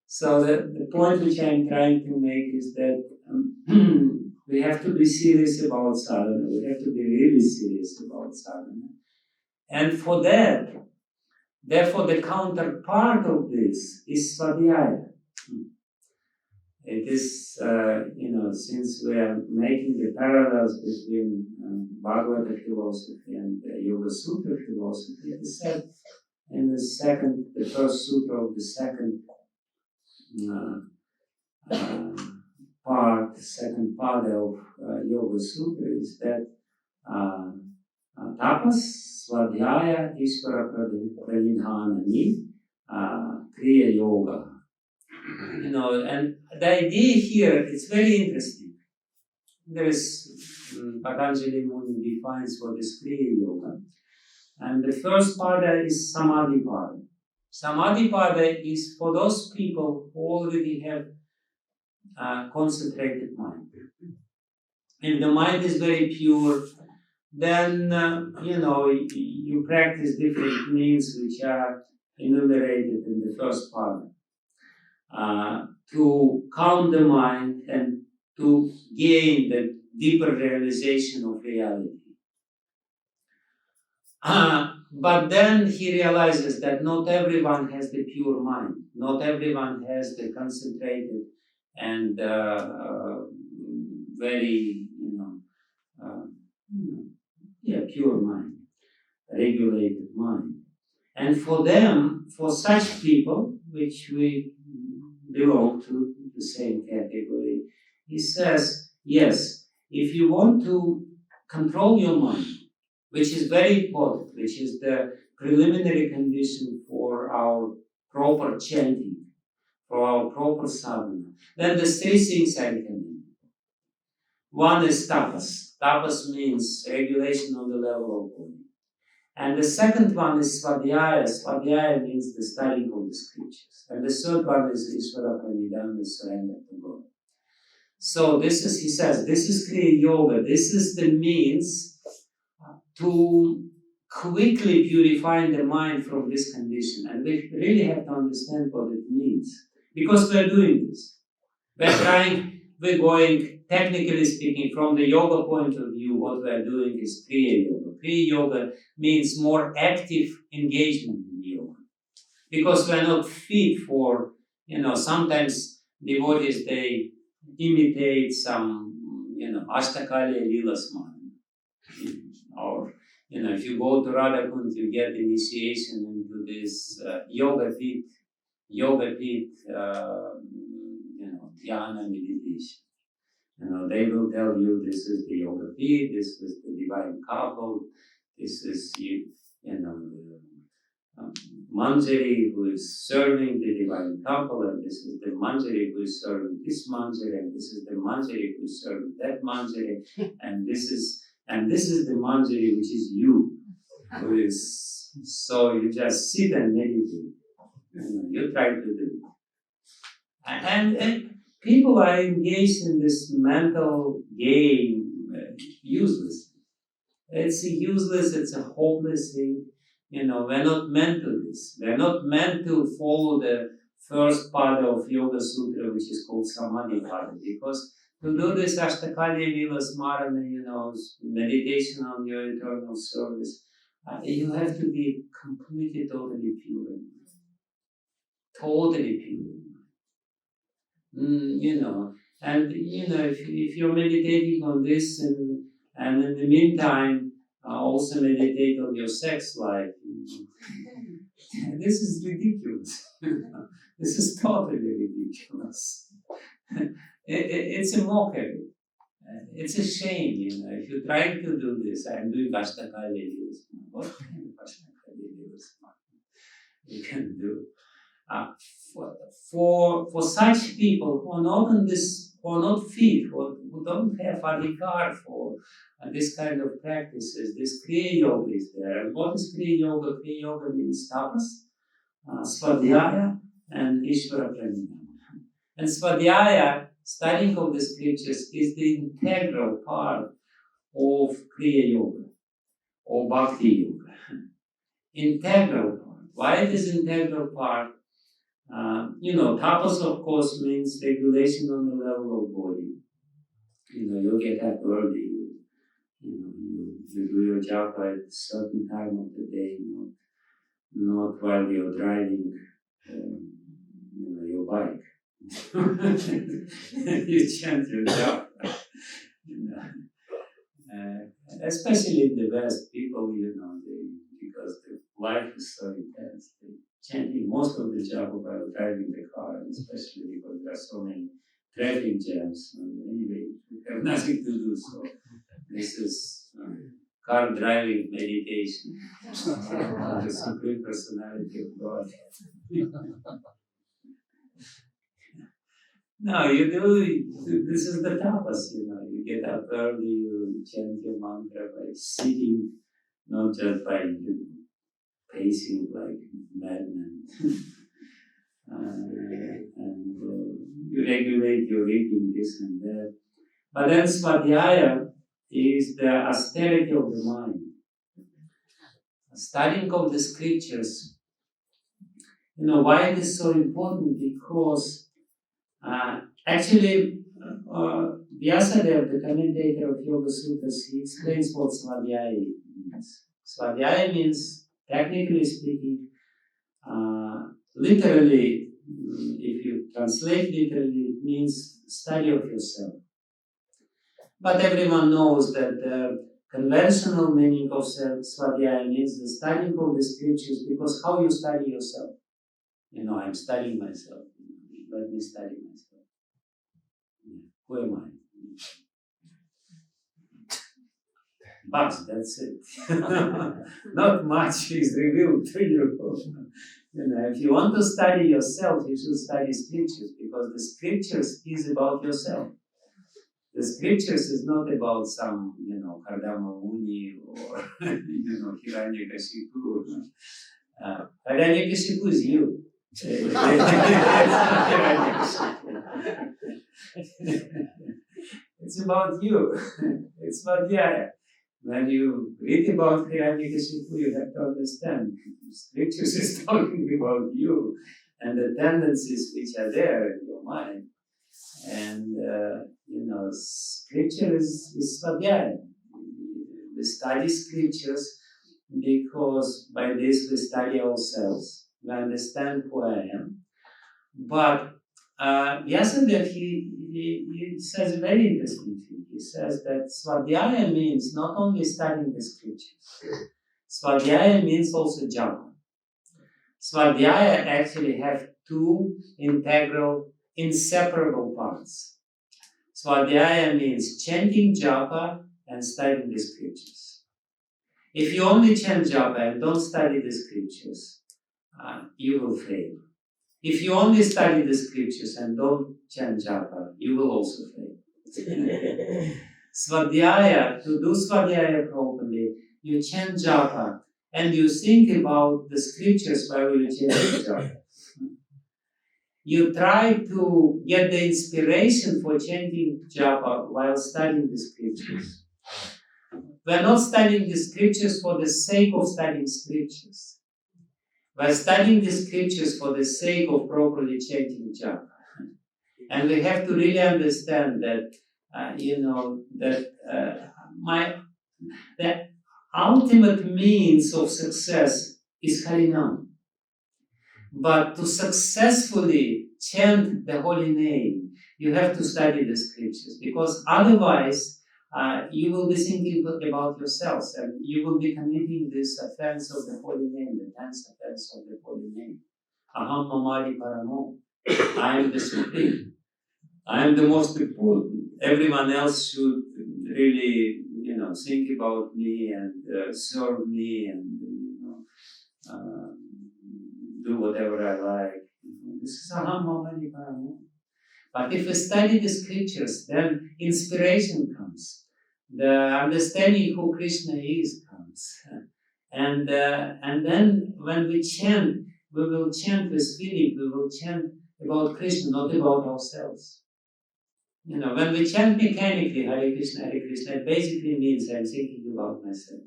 so the point which I'm trying to make is that we have to be serious about sadhana. We have to be really serious about sadhana. And for that, therefore, the counterpart of this is svadhyaya. It is, since we are making the parallels between Bhagavata philosophy and Yoga Sutra philosophy, it is said in the first sutra of the second second part of Yoga Sutra is that tapas, svadhyaya, ishvara pranidhanani, kriya yoga. And the idea here, it's very interesting. There is, Patanjali Muni defines what is kriya yoga. And the first pada is samadhi pada. Samadhi pada is for those people who already have concentrated mind. If the mind is very pure, then you practice different means which are enumerated in the first pada to calm the mind and to gain the deeper realization of reality. But then he realizes that not everyone has the pure mind. Not everyone has the concentrated and very, pure mind, regulated mind. And for them, for such people, which we belong to the same category, he says, yes, if you want to control your mind, which is very important, which is the preliminary condition for our proper chanting, for our proper sadhana, then the three things I recommend. One is tapas. Tapas means regulation on the level of body. And the second one is svadhyaya. Svadhyaya means the studying of the scriptures. And the third one is ishvara pranidhana, the surrender to God. So this is, he says, this is Kriya Yoga. This is the means to quickly purify the mind from this condition. And we really have to understand what it means. Because we're doing this. We're going, technically speaking, from the yoga point of view, what we're doing is Kriya Yoga. Kriya Yoga means more active engagement in yoga. Because we're not fit for, sometimes devotees, they imitate some, Ashtakali Lila Sman. Or, if you go to Radhakund, you get initiation into this yoga pit, dhyana meditation. They will tell you this is the yoga pit, this is the divine couple, this is the manjari who is serving the divine couple, and this is the manjari who is serving this manjari, and this is the manjari who is serving that manjari, and this is the manjari which is you, who is. So you just sit and meditate. You try to do it. And people are engaged in this mental game useless. It's useless, it's a hopeless thing. We're not meant to this. We're not meant to follow the first part of Yoga Sutra, which is called Samadhi Pada, because to do this Ashtakali Lila Smarana, meditation on your eternal service, you have to be completely, totally pure. Totally pure. And if you're meditating on this and in the meantime also meditate on your sex life, this is ridiculous. This is totally ridiculous. It's a mockery. It's a shame, if you try to do this. I'm doing Ashtakali Lila. What kind of Ashtakali Lila you can do? For such people who are not in this, who are not fit, who don't have a regard for this kind of practices, this Kriya Yoga is there. And what is Kriya Yoga? Kriya Yoga means tapas, svadhyaya, and ishvara pranidhana. And svadhyaya, studying of the scriptures, is the integral part of Kriya Yoga or Bhakti Yoga. Integral part. Why it is integral part? Tapas, of course, means regulation on the level of body. You get up early, you do your job at a certain time of the day, not while you're driving, your bike. You chant your job. Especially in the West, people, because the life is so intense, they chanting most of the japa while driving the car, and especially because there are so many traffic jams. Anyway, we have nothing to do, so this is car driving meditation. The Supreme Personality of God. No, you do, this is the tapas, you get up early, you chant your mantra by sitting, not just by pacing like madmen. And you regulate your eating, this and that. But then svadhyaya is the austerity of the mind. Studying of the scriptures. Why it is so important? Because actually, Vyasadeva, the commentator of Yoga Sutras, he explains what svadhyaya means. Svadhyaya means, technically speaking, literally, if you translate literally, it means study of yourself. But everyone knows that the conventional meaning of svadhyaya means the studying of the scriptures, because how you study yourself? I'm studying myself. Let me study myself. Who am I? But that's it. Not much is revealed to you. If you want to study yourself, you should study scriptures, because the scriptures is about yourself. The scriptures is not about some, Kardama Muni or, Hiranyakashipu. Hiranyakashipu is you. It's about you. It's Svadhyaya. When you read about Hiranyakashipu, you have to understand scriptures is talking about you and the tendencies which are there in your mind. And scripture is Svadhyaya. We study scriptures because by this we study ourselves. We understand who I am. But Vyasadeva, he says a very interesting thing. He says that svadhyaya means not only studying the scriptures. Svadhyaya means also japa. Svadhyaya actually have two integral, inseparable parts. Svadhyaya means chanting japa and studying the scriptures. If you only chant japa and don't study the scriptures, you will fail. If you only study the scriptures and don't chant japa, you will also fail. Svadhyaya, to do svadhyaya properly, you chant japa and you think about the scriptures while you chant japa. You try to get the inspiration for chanting japa while studying the scriptures. We are not studying the scriptures for the sake of studying scriptures. We are studying the scriptures for the sake of properly chanting japa. And we have to really understand that, the ultimate means of success is Harinam. But to successfully chant the holy name, you have to study the scriptures, because otherwise you will be thinking about yourselves and you will be committing this offense of the holy name, the 10th offense of the holy name. Aham mamadi paramo. I am the supreme. I am the most important. Everyone else should really, think about me and serve me and, do whatever I like. This is aham mamadi paramo. But if we study the scriptures, then inspiration comes. The understanding who Krishna is comes. And then when we chant, we will chant with feeling, we will chant about Krishna, not about ourselves. When we chant mechanically, Hare Krishna, it basically means I'm thinking about myself.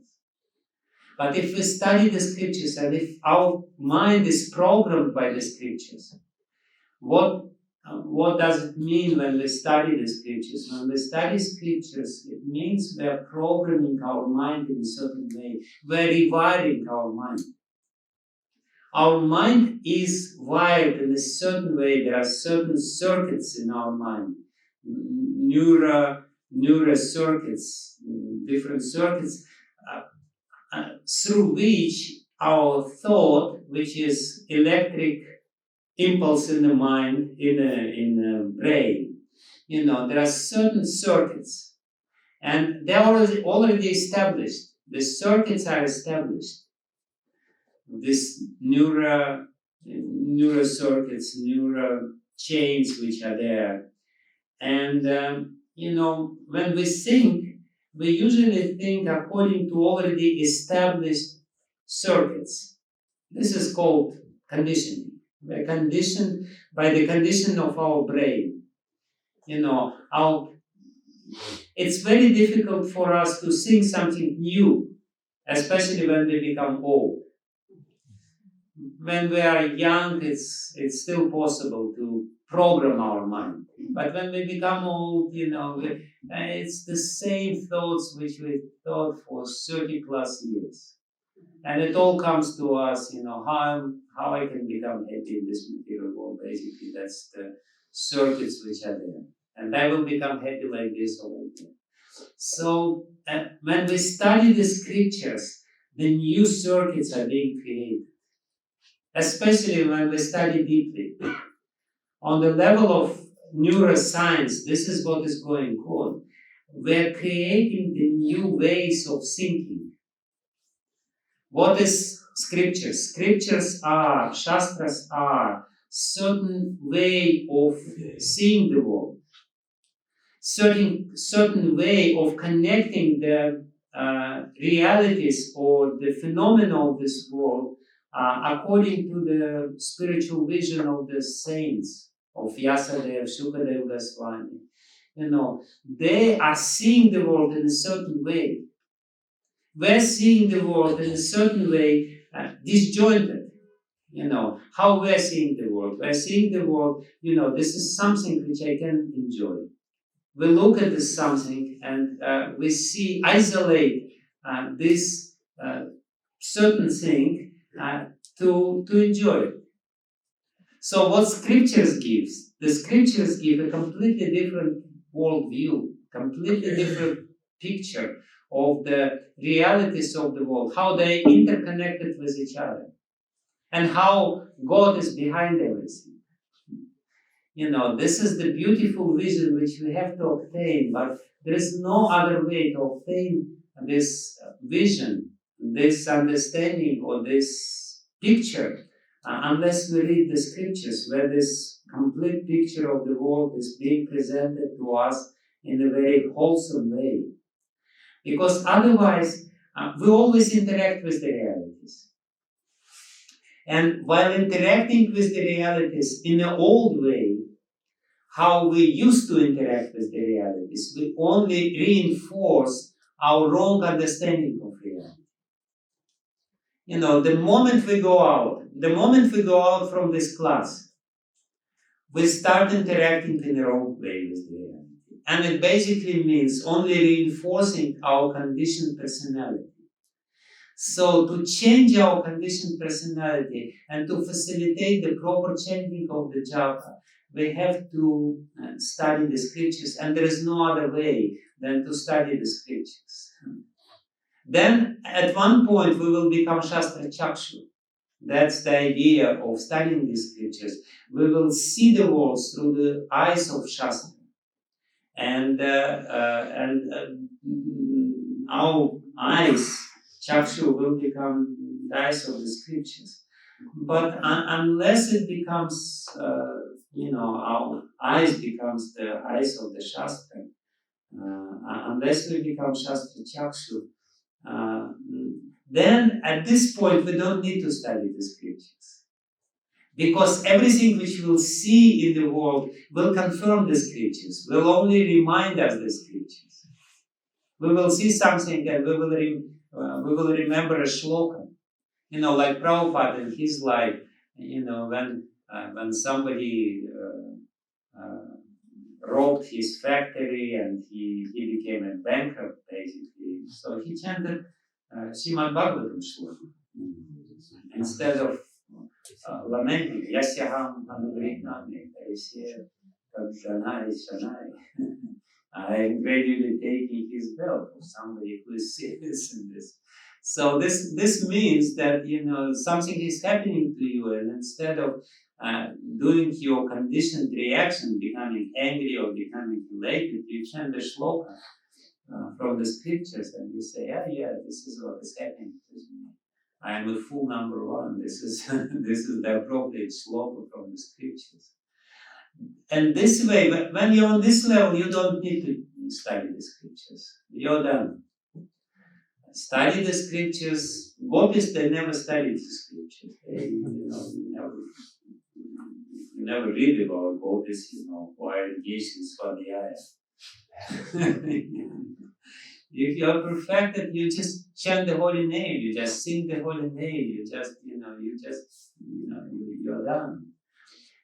But if we study the scriptures and if our mind is programmed by the scriptures, what does it mean when we study the scriptures? When we study scriptures, it means we are programming our mind in a certain way. We are rewiring our mind. Our mind is wired in a certain way. There are certain circuits in our mind, neural circuits, different circuits, through which our thought, which is electric impulse in the mind, in the brain, there are certain circuits, and they're already established. The circuits are established. This neural circuits, neural chains which are there. And, when we think, we usually think according to already established circuits. This is called conditioning. We're conditioned by the condition of our brain. It's very difficult for us to think something new, especially when we become old. When we are young, it's still possible to program our mind. But when we become old, it's the same thoughts which we thought for 30 plus years. And it all comes to us, how I can become happy in this material world. Basically, that's the circuits which are there. And I will become happy like this or like that. So, when we study the scriptures, the new circuits are being created. Especially when we study deeply. On the level of neuroscience, this is what is going on. We're creating the new ways of thinking. What is scriptures? Scriptures are, shastras are, certain way of seeing the world. Certain way of connecting the realities or the phenomena of this world according to the spiritual vision of the saints, of Vyasadeva, Shukadeva Goswami. They are seeing the world in a certain way. We're seeing the world in a certain way, disjointed. How we're seeing the world. We're seeing the world, this is something which I can enjoy. We look at this something and we isolate this certain thing to enjoy it. So what scriptures gives? The scriptures give a completely different worldview, completely different picture of the realities of the world, how they interconnected with each other, and how God is behind everything. This is the beautiful vision which we have to obtain, but there is no other way to obtain this vision, this understanding, or this picture, unless we read the scriptures, where this complete picture of the world is being presented to us in a very wholesome way. Because otherwise, we always interact with the realities. And while interacting with the realities in an old way, how we used to interact with the realities, we only reinforce our wrong understanding of reality. The moment we go out from this class, we start interacting in the wrong way with the reality. And it basically means only reinforcing our conditioned personality. So to change our conditioned personality and to facilitate the proper changing of the japa, we have to study the scriptures, and there is no other way than to study the scriptures. Then, at one point, we will become Shastra Chakshu. That's the idea of studying these scriptures. We will see the world through the eyes of Shastra. And our eyes, Chakshu, will become the eyes of the scriptures. But unless it becomes, our eyes becomes the eyes of the Shastra, unless we become Shastra Chakshu, then at this point we don't need to study the scriptures. Because everything which we'll see in the world will confirm the scriptures, will only remind us the scriptures. We will see something and we will remember a shloka. Like Prabhupada in his life, when somebody robbed his factory and he became a bankrupt, basically. So he chanted Srimad Bhagavatam shloka instead of lamenting, Yasyaham Anugrihnaami Tarisya Kadjanai Shanai. I am gradually taking his belt of somebody who is serious in this. So this means that something is happening to you, and instead of doing your conditioned reaction, becoming angry or becoming elated, you chant the shloka from the scriptures, and you say, yeah, this is what is happening to me. I am a fool number one. This is this is the appropriate shloka from the scriptures. And this way, when you're on this level, you don't need to study the scriptures. You're done. Study the scriptures. Gopis, they never studied the scriptures. They, never read about gopis, who are engaged in swadhyaya. If you are perfected, you just chant the holy name, you just sing the holy name, you're done.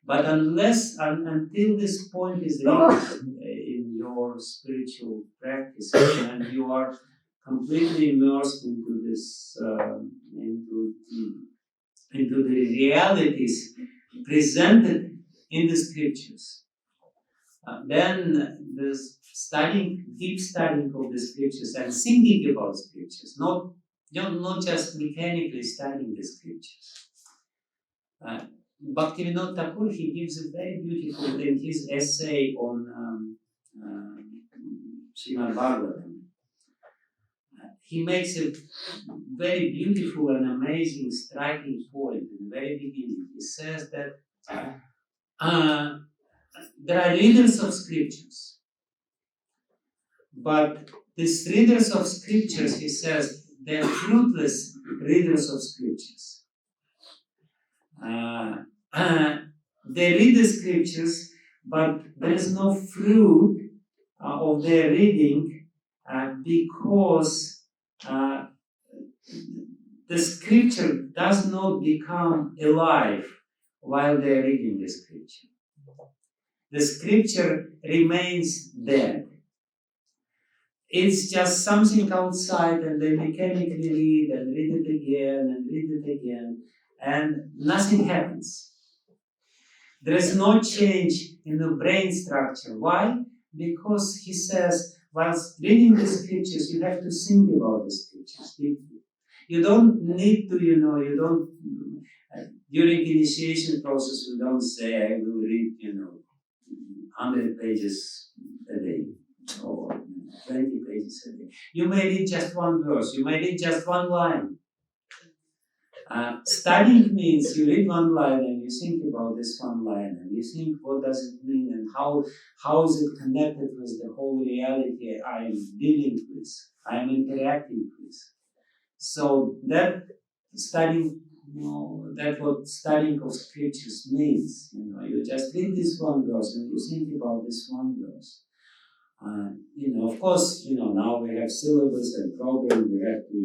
But until this point is reached in your spiritual practice, and you are completely immersed into this, into the realities presented in the scriptures, then the deep studying of the scriptures and thinking about scriptures, not just mechanically studying the scriptures. Bhaktivinoda Thakur, he gives a very beautiful, in his essay on Srimad Bhagavatam, he makes a very beautiful and amazing, striking point in the very beginning. He says that there are readers of scriptures, but these readers of scriptures, he says, they are fruitless readers of scriptures. They read the scriptures, but there is no fruit of their reading because the scripture does not become alive while they are reading the scripture. The scripture remains dead. It's just something outside, and they mechanically read it again and read it again, and nothing happens. There is no change in the brain structure. Why? Because he says, whilst reading the scriptures, you have to think about the scriptures deeply. You don't need to, during initiation process, we don't say, I will read, 100 pages a day, or 20 pages a day. You may read just one verse, you may read just one line. Studying means you read one line and you think about this one line, and you think what does it mean and how is it connected with the whole reality I am dealing with, I am interacting with. So that studying, that's what studying of scriptures means. You just read this one verse and you think about this one verse. Of course, now we have syllabus and program. We have to,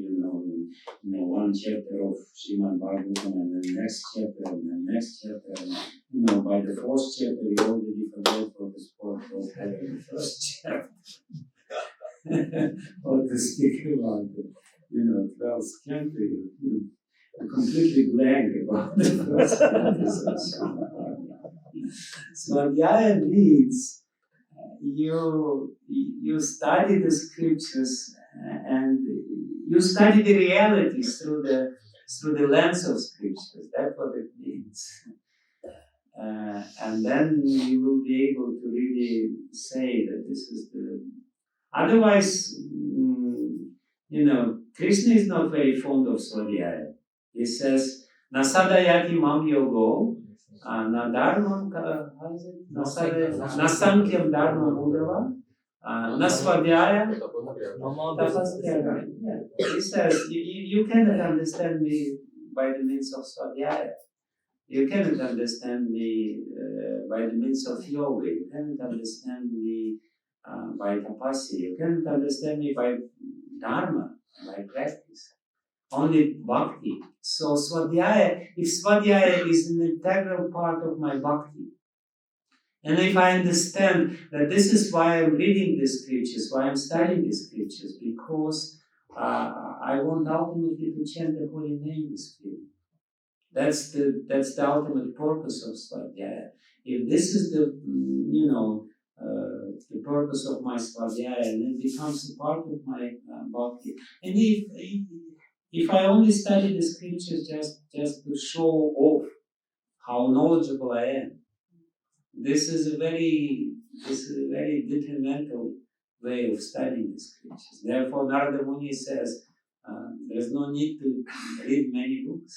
one chapter of Srimad Bhagavatam and then next chapter and then next chapter. And, by the fourth chapter, you already forget what the sport was having the first chapter. Or to speak about the, 12th chapter, you completely blank about the first chapter. So the idea means you study the scriptures and you study the realities through the lens of scriptures. That's what it means. And then you will be able to really say that this is the. Otherwise, Krishna is not very fond of swadhyaya. He says, "Nasadayati mam yogo." Na dharma, how is it? Na sankyam dharma mudava, na swadhyaya. He says, you cannot understand me by the means of swadhyaya. You cannot understand me by the means of yoga. You cannot understand me by tapasya. You cannot understand me by dharma, by practice. Only bhakti. So swadhyaya, if swadhyaya is an integral part of my bhakti, and if I understand that this is why I'm reading the scriptures, why I'm studying the scriptures, because I want ultimately to chant the holy name with feeling. That's the ultimate purpose of swadhyaya. If this is the the purpose of my swadhyaya, and it becomes a part of my bhakti, and if if I only study the scriptures just to show off how knowledgeable I am, this is a very detrimental way of studying the scriptures. Therefore, Narada Muni says there's no need to read many books.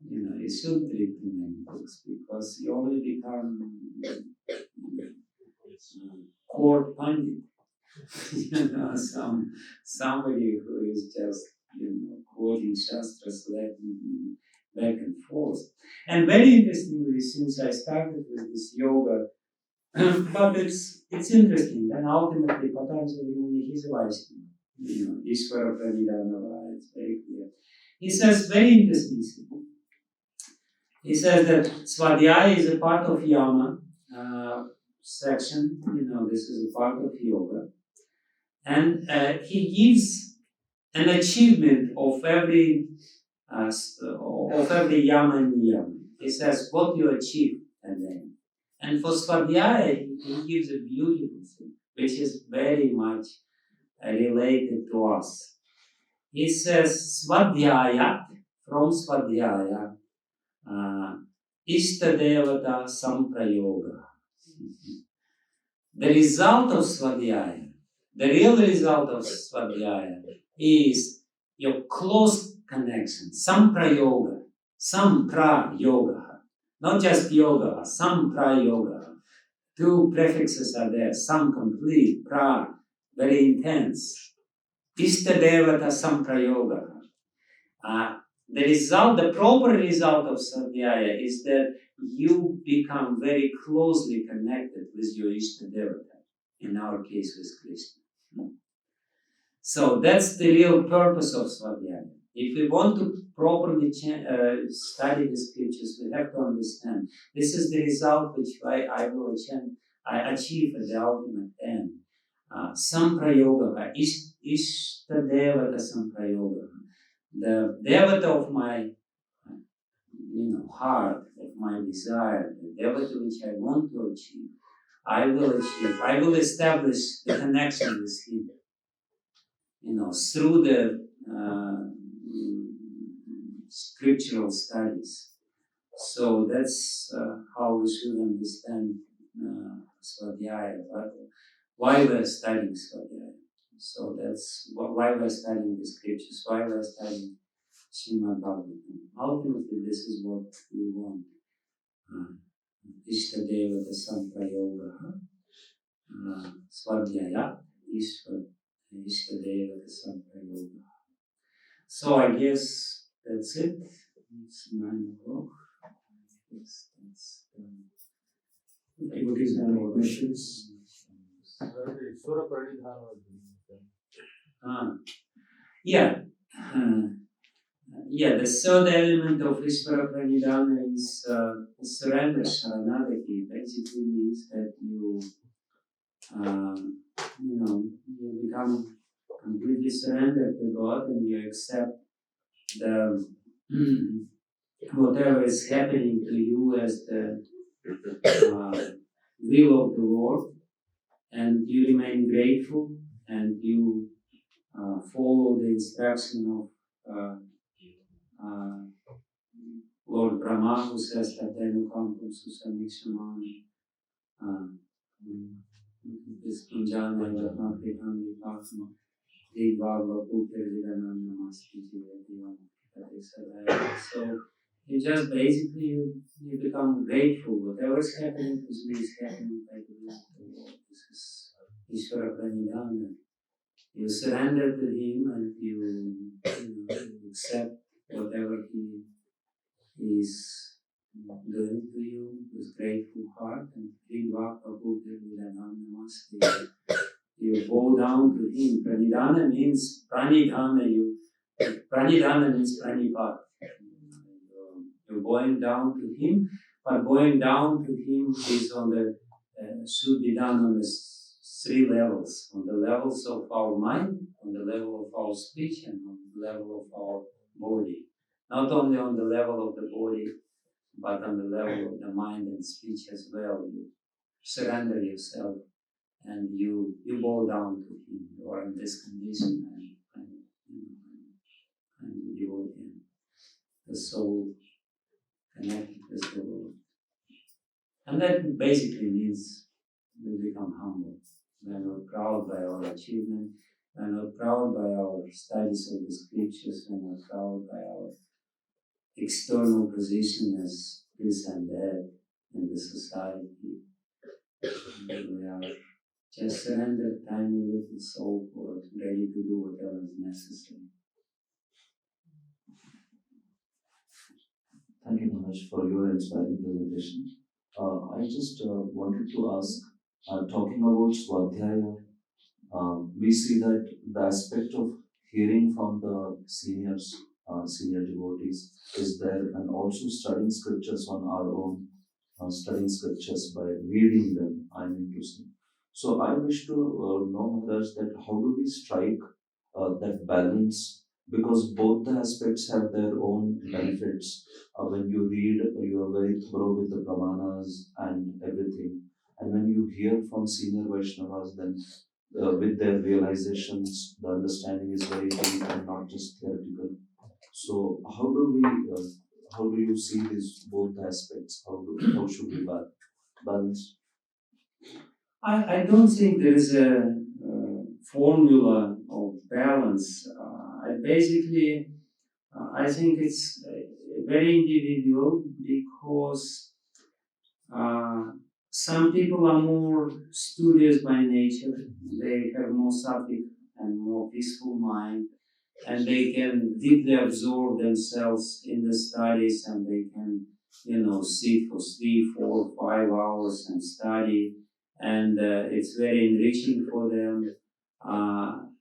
You shouldn't read too many books because you only become court pundit. Somebody who is just quoting shastras back and forth. And very interestingly, since I started with this yoga, but it's interesting. And ultimately, Patanjali Muni, he's a Vaishnava. Ishvara Pranidhanava, it's very clear. He says very interesting thing. He says that Svadhyaya is a part of Yama section. This is a part of yoga. And he gives an achievement of every yama and niyama. He says what you achieve and then. And for Svadhyaya, he gives a beautiful thing, which is very much related to us. He says Svadhyaya, from Svadhyaya, Ishtadevata Samprayoga. The result of Svadhyaya, the real result of Svadhyaya is your close connection, Samprayoga, Sampra Yoga. Not just yoga, Sampra Yoga. Two prefixes are there, Sam complete, Pra, very intense. Ishtadevata Samprayoga. The proper result of Svadhyaya is that you become very closely connected with your Ishtadevata, in our case with Krishna. So that's the real purpose of Svadhyaya. If we want to properly study the scriptures, we have to understand this is the result which I will achieve at the ultimate end. Samprayoga, Ishtadevata Samprayoga. The devata of my heart, of my desire, the devata which I want to achieve, I will establish the connection with him, through the scriptural studies. So that's how we should understand Svadhyaya, why we're studying Svadhyaya. So that's why we're studying the scriptures, why we're studying Srimad Bhagavatam. Ultimately, this is what we want. Ishtadevata Samprayoga, Svadhyaya, Ishtadevata Samprayoga. So I guess that's it. It's 9 o'clock. Anybody has any questions? The third element of Ishvara Pranidhana is surrender, Sharanagati. Basically means that you become completely surrendered to God and you accept the whatever is happening to you as the will of the Lord, and you remain grateful and you follow the instruction of Lord Brahma, who says that Tatenu Kampam Susamikshamani Viskunjana Yatma Pritham Vipasma Digvagva Putir Vidanam Namasti So you just basically you become grateful. Whatever is happening to me is happening by the will of the Lord. This is Ishvara Pranidhana. You surrender to Him and you accept whatever He is doing to you with grateful heart and you bow down to Him. Pranidhana means pranidhana. Pranidhana means pranipat. You're going down to Him, but going down to Him is should be done on the 3 levels: on the levels of our mind, on the level of our speech, and on the level of our body. Not only on the level of the body, but on the level of the mind and speech as well. You surrender yourself and you bow down to Him. You are in this condition and the soul connected with the world. And that basically means we become humble. We're not proud by our achievement, we're not proud by our studies of the scriptures, we're not proud by our external position as this and that in the society. We are just surrendered tiny little soul for ready to do whatever is necessary. Thank you, Maharaj, for your inspiring presentation. I just wanted to ask, talking about Swadhyaya, we see that the aspect of hearing from the seniors, senior devotees, is there, and also studying scriptures on our own, studying scriptures by reading them, I mean to say. So I wish to know, Maharaj, that how do we strike that balance? Because both the aspects have their own benefits. When you read, you are very thorough with the pramanas and everything. And when you hear from senior Vaishnavas, then with their realizations, the understanding is very deep and not just theoretical. So how do you see these both aspects? How should we balance? I don't think there is a formula of balance. I think it's very individual because some people are more studious by nature. They have more sattvic and more peaceful mind, and they can deeply absorb themselves in the studies, and they can, sit for 3, 4, 5 hours and study, and it's very enriching for them.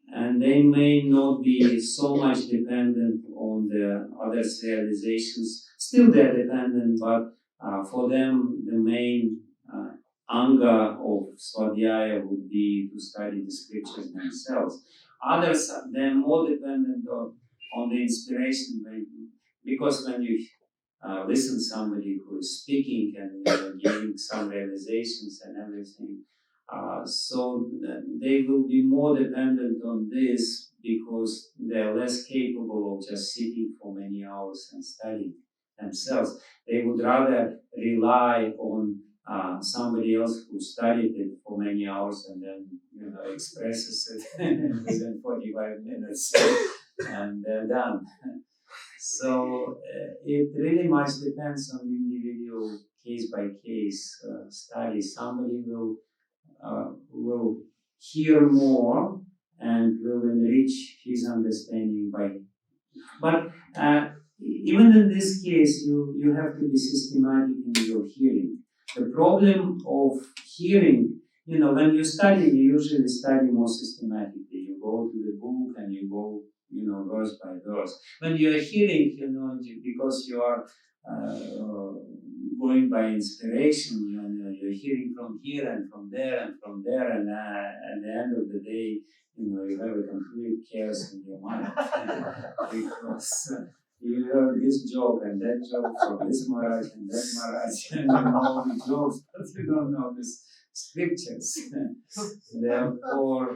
And they may not be so much dependent on the others' realizations. Still, they're dependent, but for them, the main anga of Swadhyaya would be to study the scriptures themselves. Others, they're more dependent on the inspiration, because when you listen to somebody who is speaking and giving some realizations and everything, so they will be more dependent on this because they're less capable of just sitting for many hours and studying themselves. They would rather rely on somebody else who studied it for many hours and then expresses it within 45 minutes and they're done. So it really much depends on individual case by case study. Somebody will hear more and will enrich his understanding but even in this case you have to be systematic in your hearing. The problem of hearing, when you study, you usually study more systematically. You go to the book and you go, verse by verse. When you are hearing, because you are going by inspiration, you're hearing from here and from there and from there, and at the end of the day, you have a complete chaos in your mind because you heard this joke and that joke from this maharaj and that maharaj, and you know all the jokes, but you don't know the scriptures. Therefore,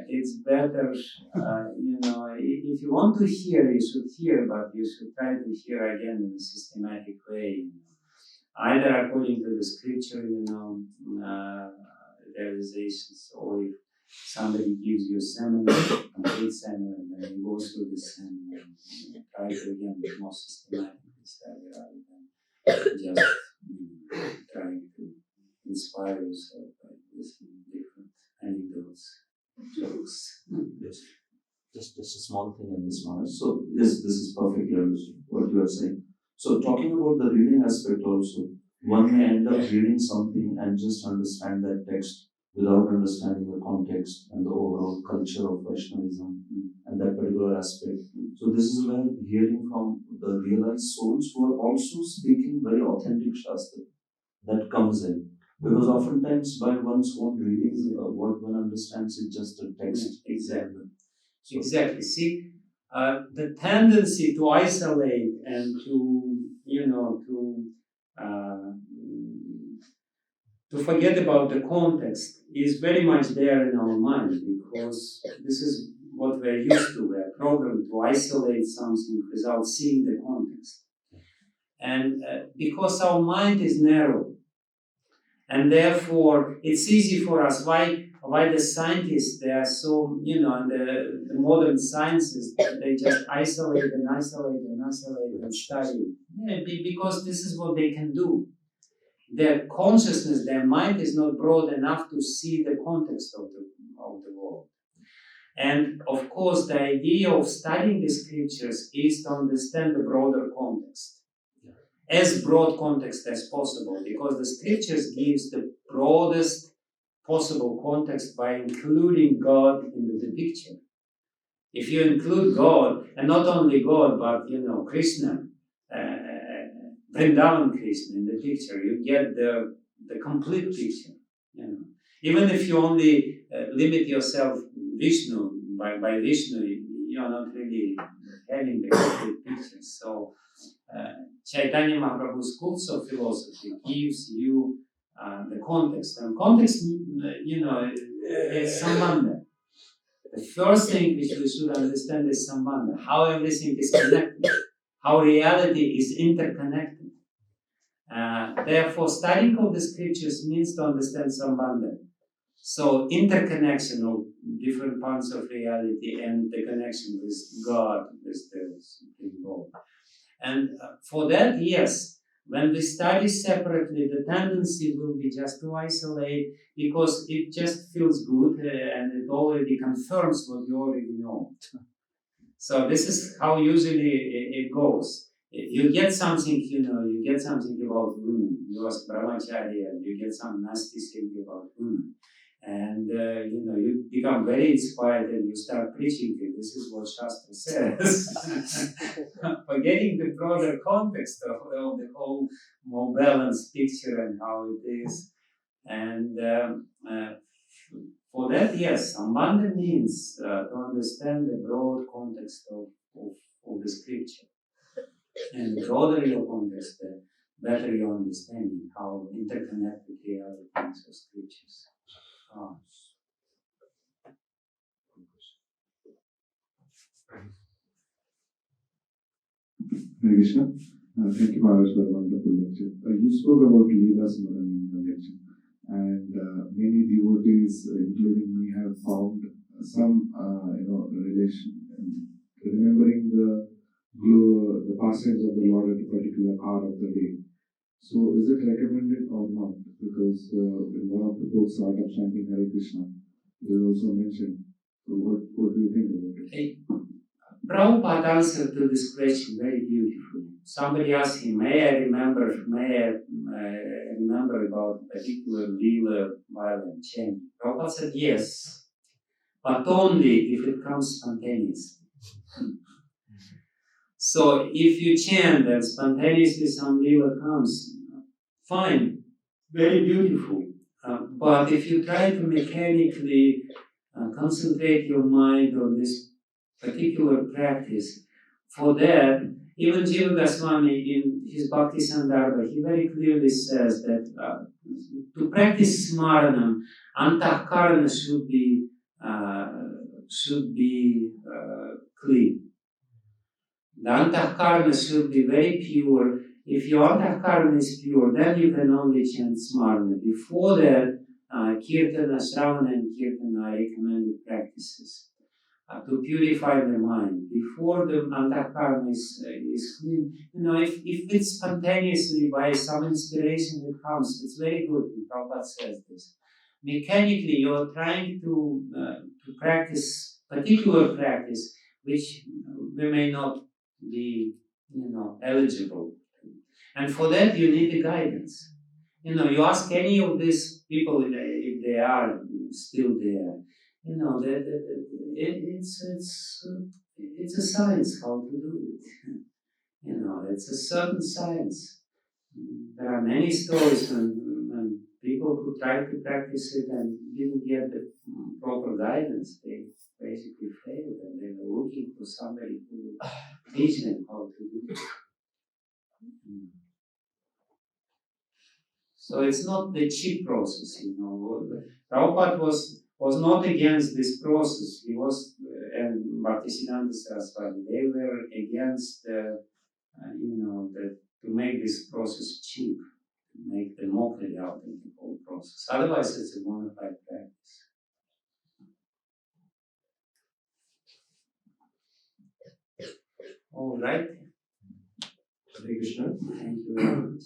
it's better, if you want to hear, you should hear, but you should try to hear again in a systematic way. Either according to the scripture, realizations, or if somebody gives you a seminar, complete seminar, and then you go through the seminar and try to again be more systematic study rather than just trying to inspire yourself by listening to different anecdotes, jokes. Yes. Just a small thing in this manner. So yes, this is perfectly understood what you are saying. So talking about the reading aspect also, one may end up reading something and just understand that text without understanding the context and the overall culture of Vaishnavism and that particular aspect. So this is where hearing from the realized souls who are also speaking very authentic Shastra that comes in. Because oftentimes by one's own reading, what one understands is just a text. Exactly. So, exactly. See, the tendency to isolate and to forget about the context is very much there in our mind, because this is what we're used to. We're programmed to isolate something without seeing the context. And because our mind is narrow, and therefore it's easy for us. Why the scientists, they are so, and the modern sciences, they just isolate and study. Yeah, because this is what they can do. Their consciousness, their mind is not broad enough to see the context of the world. And of course, the idea of studying the scriptures is to understand the broader context. As broad context as possible, because the scriptures gives the broadest possible context by including God in the picture. If you include God, and not only God, but Krishna, Vrindavan Krishna in the picture, you get the complete picture. Even if you only limit yourself Vishnu by Vishnu, you're not really having the complete picture. So Chaitanya Mahaprabhu's schools of philosophy gives you the context. And context, is sambandha. The first thing which we should understand is sambandha, how everything is connected, how reality is interconnected. Therefore, studying of the scriptures means to understand sambandha. So, interconnection of different parts of reality and the connection with God, with the Supreme Lord. And for that, yes, when we study separately, the tendency will be just to isolate because it just feels good and it already confirms what you already know. So this is how usually it goes. You get something, you get something about women. You ask brahmachari and you get some nasty thing about women. And you become very inspired and you start preaching it. This is what Shastra says. Forgetting the broader context of the whole more balanced picture and how it is. And for that, yes, sambandha means to understand the broad context of the scripture. And the broader your context, the better your understanding how interconnected they are the things of scriptures. Hare Krishna. Thank you, Maharaj, for a wonderful lecture. You spoke about Leela Smaran in your lecture, and many devotees, including me, have found some, relation, remembering the passings of the Lord at a particular hour of the day. So, is it recommended or not? Because in one of the books, Art of Chanting Hare Krishna, it is also mentioned. So, what do you think about it? Prabhupada answered to this question very beautifully. Somebody asked him, may I remember about a particular Leela while I'm chanting? Prabhupada said, yes, but only if it comes spontaneously. So if you chant and spontaneously some Leela comes, fine, very beautiful. But if you try to mechanically concentrate your mind on this particular practice, for that, even Jiva Goswami in his Bhakti Sandarbha, he very clearly says that to practice smaranam, antahkarana should be clean. The antahkarana should be very pure. If your antahkarana is pure, then you can only chant smarana. Before that, kirtana, shravana and kirtana are recommended practices to purify the mind. Before the antahkarana is clean, if it's spontaneously by some inspiration that comes, it's very good. And Prabhupada says this. Mechanically, you're trying to practice particular practice, which we may not be, eligible. And for that, you need the guidance. You ask any of these people if they are still there. It's a science how to do it. It's a certain science. There are many stories when people who tried to practice it and didn't get the proper guidance, they basically failed and they were looking for somebody who would teach them how to do it. So it's not the cheap process, Prabhupada was not against this process. He was, and and Bhaktisiddhanta Saraswati, they were against to make this process cheap, to make the mockery out of the whole process. Otherwise, it's a bona fide practice. All right. Hare Krishna. Thank you very much.